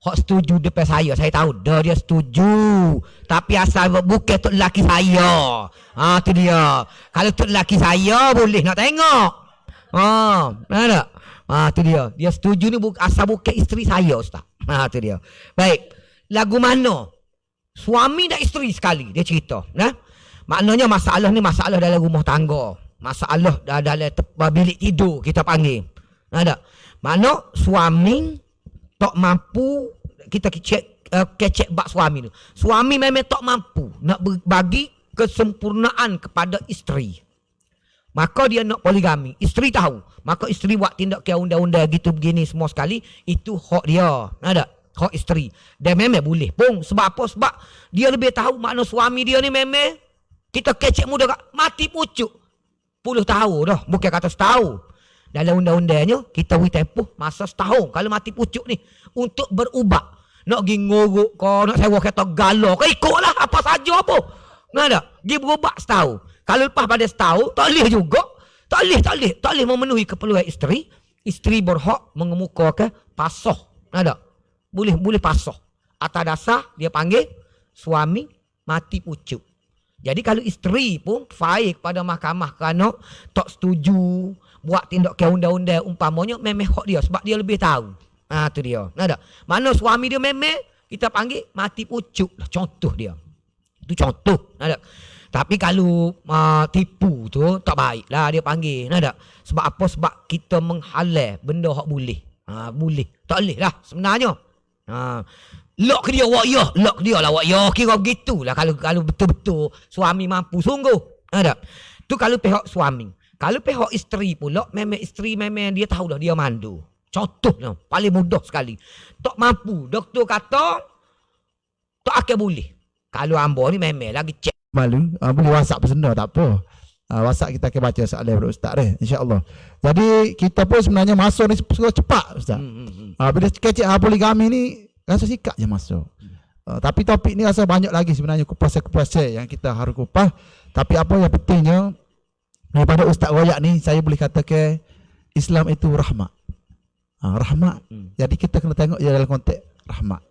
Hak setuju depan saya tahu dah dia setuju. Tapi asal bukan tok lelaki saya. Tu dia. Kalau tok lelaki saya boleh nak tengok. Mana? Tu dia. Dia setuju ni asal bukan isteri saya Ustaz. Tu dia. Baik. Lagu mana? Suami dan isteri sekali dia cerita, nah. Maknanya masalah ni masalah dalam rumah tangga. Masalah dalam bilik tidur kita panggil. Ada. Mana suami tak mampu kita kecek bak suami tu. Suami memang tak mampu nak bagi kesempurnaan kepada isteri. Maka dia nak poligami. Isteri tahu. Maka isteri buat tindak ke undang-undang gitu begini semua sekali. Itu hak dia. Ada. Hak isteri. Dan memang boleh pun. Sebab apa? Sebab dia lebih tahu makna suami dia ni memang kita kecek muda mati pucuk. 10 tahun dah. Bukan kata setahun. Dalam undang-undangnya kita beri tempoh masa setahun. Kalau mati pucuk ni. Untuk berubah. Nak pergi ngorok kau. Nak sewa kereta galau. Kau ikutlah apa saja apa. Nggak. Dia berubah setahun. Kalau lepas pada setahun. Tak boleh juga. Tak boleh memenuhi keperluan isteri. Isteri berhak mengemukakan pasah. Nggak. Boleh pasah. Atas dasar dia panggil suami mati pucuk. Jadi kalau isteri pun fail kepada mahkamah kerana tak setuju buat tindak ke undang-undang umpamanya memang hak dia sebab dia lebih tahu. Tu dia. Ada. Mana suami dia memang kita panggil mati pucuk lah contoh dia. Itu contoh. Ada. Tapi kalau tipu tu tak baik lah dia panggil. Ada. Sebab apa? Sebab kita menghalal benda hak boleh. Boleh. Tak boleh lah sebenarnya. Lok ke dia wak ya, lok dia lah wak ya. Kira begitulah kalau betul-betul suami mampu sungguh. Ada. Tu kalau pihak suami. Kalau pihak isteri pula memang isteri memang dia tahu dah dia mandu. Contohnya paling mudah sekali. Tak mampu. Doktor kata tak akan boleh. Kalau ambo ni memang lagi cek. Malu, boleh WhatsApp pesenda tak apa. WhatsApp kita akan baca soalan daripada Ustaz insya-Allah. Jadi kita pun sebenarnya masuk ni cepat Ustaz. Bila kecek poligami ni rasa sikat je masuk. Tapi topik ni rasa banyak lagi sebenarnya kupas-kupas yang kita harus kupas. Tapi apa yang pentingnya daripada Ustaz Royak ni saya boleh katakan Islam itu rahmat. Rahmat. Jadi kita kena tengok dia dalam konteks rahmat.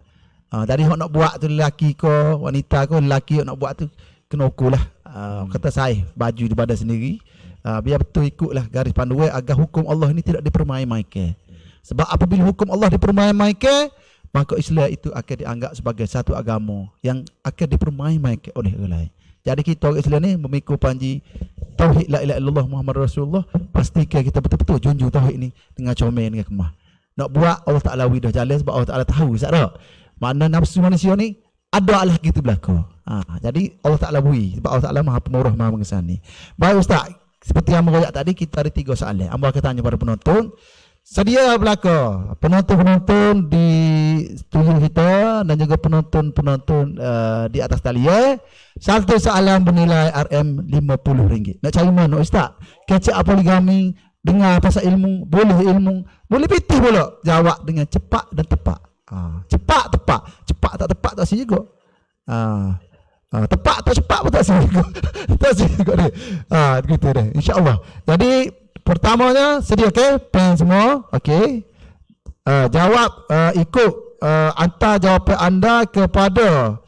Dari hok nak buat tu lelaki ko, wanita ko, lelaki hok nak buat tu kena ukur lah. Kata saya baju di badan sendiri. Biar betul ikutlah garis panduan agar hukum Allah ni tidak dipermain-mainkan. Sebab apabila hukum Allah dipermain-mainkan, maka Islam itu akan dianggap sebagai satu agama yang akan dipermain-mainkan oleh orang lain. Jadi kita orang Islam ni memikul panji tauhid la ilaha illallah Muhammad Rasulullah, pastikan kita betul-betul junjung tauhid ni dengan comel dengan kemah. Nak buat Allah Taala widah jalan sebab Allah Taala tahu tak tak. Mana nafsu manusia ni ada lah gitu belaka. Jadi Allah Taala bui sebab Allah Taala Maha Pemurah Maha Mengasani. Baik Ustaz, seperti yang mengoyak tadi kita ada 3 soalan. Amba akan tanya pada penonton. Sedia belaka penonton-penonton di studio kita dan juga penonton-penonton di atas talian. Satu soalan bernilai RM50. Nak cari mana Ustaz? Kecek apa poligami, dengar pasal ilmu, boleh pitih pula. Jawab dengan cepat dan tepat. Cepat tak tepat tak sih juga. Tepat tak cepat pun tak sih juga. Tak sih juga deh. Gitu deh. InsyaAllah. Jadi pertamanya sedia pen semua, okey. Jawab ikut hantar jawapan anda kepada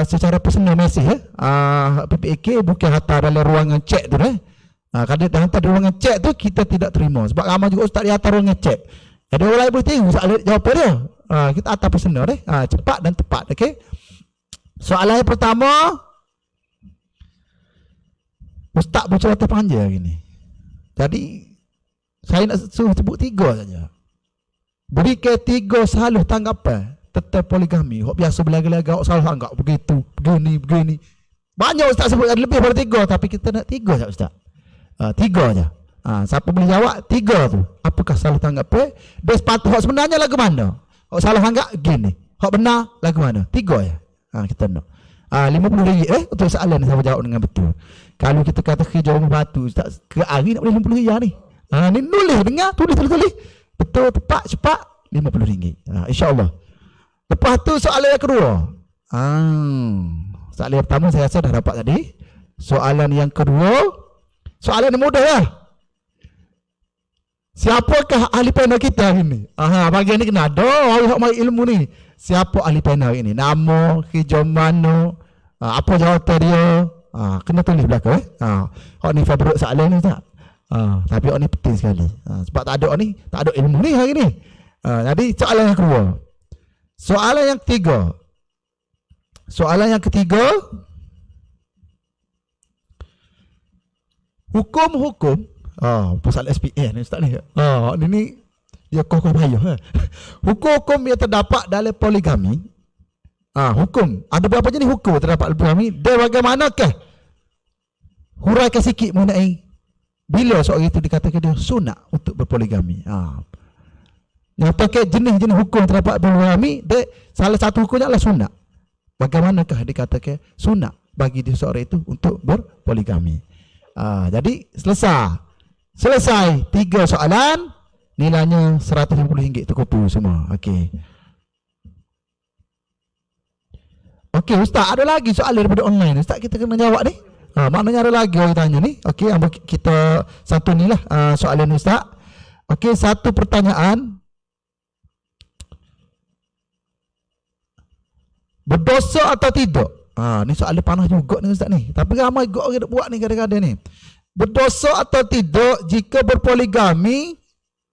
secara personal mesej PPAK, bukan hantar dalam ruangan chat tu kalau dia hantar di ruangan chat tu kita tidak terima sebab ramai juga ustaz dia hantar ruangan chat. Jadi orang lain boleh tengok jawapan dia. Kita hantar personal cepat dan tepat, okey. Soalan yang pertama, ustaz bercerita panjang hari ni. Jadi saya nak suruh sebut 3 saja. Berikan 3 saluh tanggapan tentang poligami. Hok biasa belaga-laga hok salah anggap begitu, begini. Banyak ustaz sebut ada lebih daripada 3 tapi kita nak 3 saja ustaz. 3 saja. Siapa boleh jawab 3 tu. Apakah salah tanggapan? Dia sepatut hok sebenarnya lagu mana? Hok salah anggap gini. Hok benar lagu mana? 3 ya. Kita nak. RM50 untuk soalan ni saya jawab dengan betul. Kalau kita kata kerja rumah batu ustaz, ke hari nak boleh RM50 ni. Ni nulis dengar, tulis. Betul, tepat, cepat RM50. InsyaAllah. Lepas tu soalan yang kedua. Soalan yang pertama saya rasa dah dapat tadi. Soalan yang kedua, soalan yang mudah lah. Siapakah ahli panel kita hari ni? Bagian ni kena ada orang mai ilmu ni. Siapa ahli panel hari ni? Nama, kerja mana, apa jawatan dia. Kena tulis belakang Hak ni favorit soalan ni tak? Tapi hak ni penting sekali. Sebab tak ada hak ni, tak ada ilmu ni hari ni. Jadi soalan yang kedua. Soalan yang ketiga. Hukum-hukum pasal SPA ni ustaz ni. Ni dia kokoh payah. Hukum-hukum yang terdapat dalam poligami. Hukum. Ada berapa jenis hukum terdapat dalam poligami? Dan bagaimanakah? Huraikan sikit mengenai bila seorang itu dikatakan dia sunat untuk berpoligami. Nyatakan jenis-jenis hukum terdapat dalam poligami, dia salah satu hukumnya adalah sunat. Bagaimanakah dikatakan sunat bagi dia seorang itu untuk berpoligami? Jadi selesai 3 soalan, nilainya RM150 terkumpul semua. Okey. Okey ustaz, ada lagi soalan daripada online. Ustaz kita kena jawab ni. Maknanya ada lagi orang tanya ni. Okey, kita santunilah soalan ustaz. Okey, satu pertanyaan. Berdosa atau tidak? Ni soalan panas juga ni ustaz ni. Tapi ramai juga orang nak buat ni kadang-kadang ni. Berdosa atau tidak jika berpoligami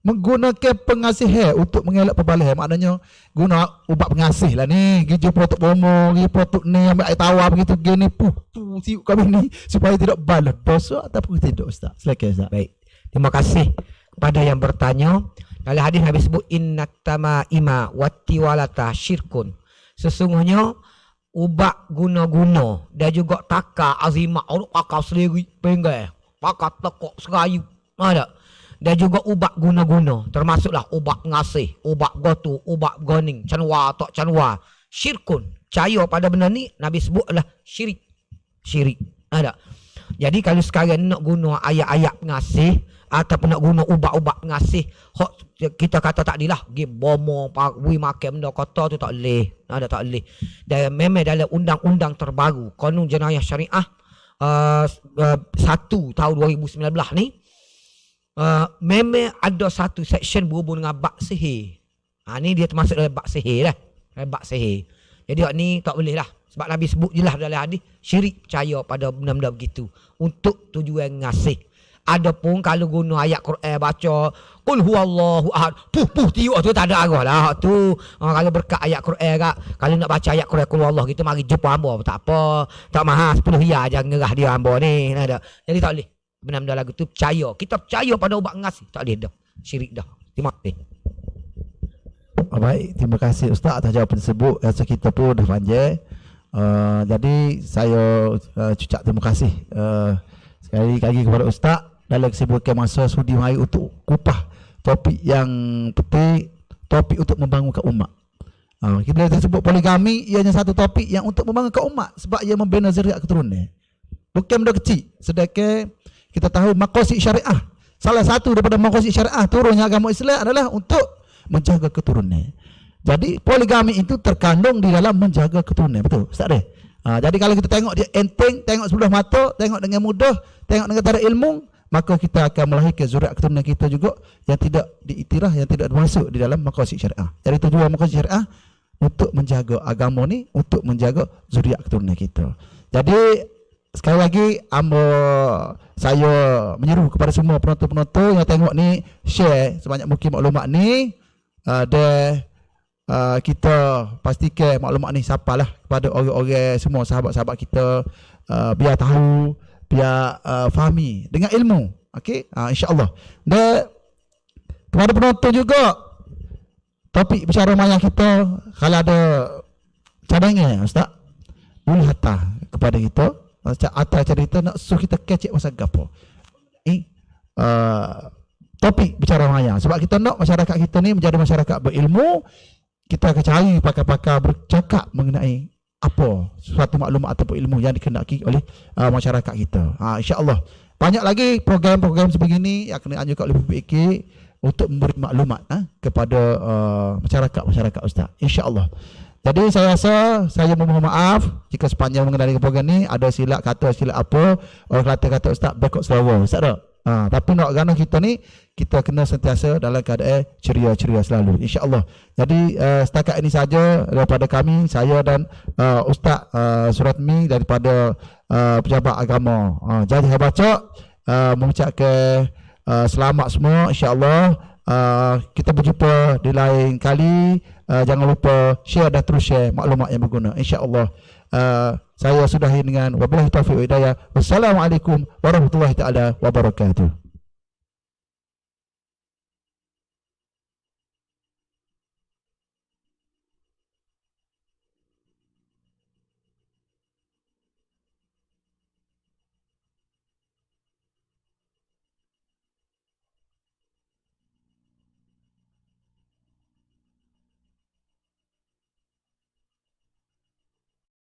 menggunakan pengasih untuk mengelak perbalahan? Maknanya guna ubat pengasih lah ni. Gigi potok bomo, gigi potok ni, ambil air tawar begitu gini siuk kami ni supaya tidak balas. Dosa ataupun tidak ustaz? Silakan ustaz. Baik. Terima kasih kepada yang bertanya. Dalam hadis Nabi sebut innat tamaima wattiwalata syirkun. Sesungguhnya ubat guna-guna dan juga takar azimah orang pakar sendiri penggal, pakar tekok serayu. Ada. Dan juga ubat guna-guna, termasuklah ubat ngasih, ubat gotu, ubat goning, canwa atau canwa. Syirkun, percaya pada benda ni Nabi sebut adalah syirik. Ada. Jadi kalau sekarang nak guna ayat-ayat pengasih ataupun nak guna ubat-ubat pengasih, kita kata tak dilah, pergi bomo, wi makan benda kata tu tak boleh. Ada tak boleh. Dan memang dalam undang-undang terbaru, Kanun Jenayah Syariah 1 tahun 2019 ni, memang ada satu section berhubung dengan bak sihir. Ni dia termasuk dalam bak sihir lah. Bak sihir. Jadi ni tak boleh lah. Sebab Nabi sebut je lah dalam hadis, syirik percaya pada benda-benda begitu untuk tujuan ngasih. Adapun kalau guna ayat Quran baca qul huwallahu ahad, puh tiup tu tak ada arah lah tu. Kalau berkat ayat Quran kak, kalau nak baca ayat Quran qul huwallahu kita mari jumpa hamba tak apa. Tak mahal 10 riyal jangan ngerah dia hamba ni. Ada. Jadi tak boleh. Benda-benda lagu tu percaya. Kita percaya pada ubat ngasih. Tak boleh dah. Syirik dah. Terima kasih. Baik, terima kasih Ustaz atas jawapan tersebut. Rasa kita pun dah panjang. Jadi saya ucap terima kasih sekali lagi kepada Ustaz dalam kesibukan masa sudi mari untuk kupah topik yang penting, topik untuk membangunkan umat. Kita sebut poligami ianya satu topik yang untuk membangunkan umat sebab ia membina zuriat keturunan. Bukan benda kecil. Sedangkan kita tahu maqasid syariah. Salah satu daripada maqasid syariah turunnya agama Islam adalah untuk menjaga keturunan. Jadi poligami itu terkandung di dalam menjaga keturunan. Betul Ustaz dia? Jadi kalau kita tengok dia enteng, tengok sebelah mata, tengok dengan mudah, tengok dengan cara ilmu, maka kita akan melahirkan zuriat keturunan kita juga yang tidak diiktiraf, yang tidak masuk di dalam maqasid syariah. Jadi tujuan maqasid syariah untuk menjaga agama ni, untuk menjaga zuriat keturunan kita. Jadi sekali lagi saya menyeru kepada semua penonton-penonton yang tengok ni, share sebanyak mungkin maklumat ni dan kita pastikan maklumat ni sampailah kepada orang-orang semua sahabat-sahabat kita, biar tahu, biar fahami dengan ilmu. Okey, insya-Allah. Dan kepada penonton juga, topik bicara maya kita kalau ada cadangan Ustaz, boleh hantar kepada kita atas cerita nak suruh kita kecek pasal gapo. Topik bicara maya sebab kita nak masyarakat kita ni menjadi masyarakat berilmu. Kita akan cari pakar-pakar bercakap mengenai apa suatu maklumat ataupun ilmu yang dikendaki oleh masyarakat kita. InsyaAllah banyak lagi program-program sebegini yang kena anjurkan oleh PPK untuk memberi maklumat kepada masyarakat Ustaz. InsyaAllah. Jadi saya rasa saya memohon maaf jika sepanjang mengenai program ni ada silap kata silap apa, orang Kelantan kata Ustaz bekok Sarawak. Ustaz tak? Tapi nak gana kita ni, kita kena sentiasa dalam keadaan ceria-ceria selalu, insya-Allah. Jadi setakat ini saja daripada kami, saya dan Ustaz Suratmi daripada Pejabat Agama Jadi Baca mengucapkan selamat semua, insya-Allah. Kita berjumpa di lain kali. Jangan lupa share dan terus share maklumat yang berguna, insya-Allah. Saya sudahi dengan wabillahi taufiq wa hidayah. Wassalamualaikum warahmatullahi taala wabarakatuh.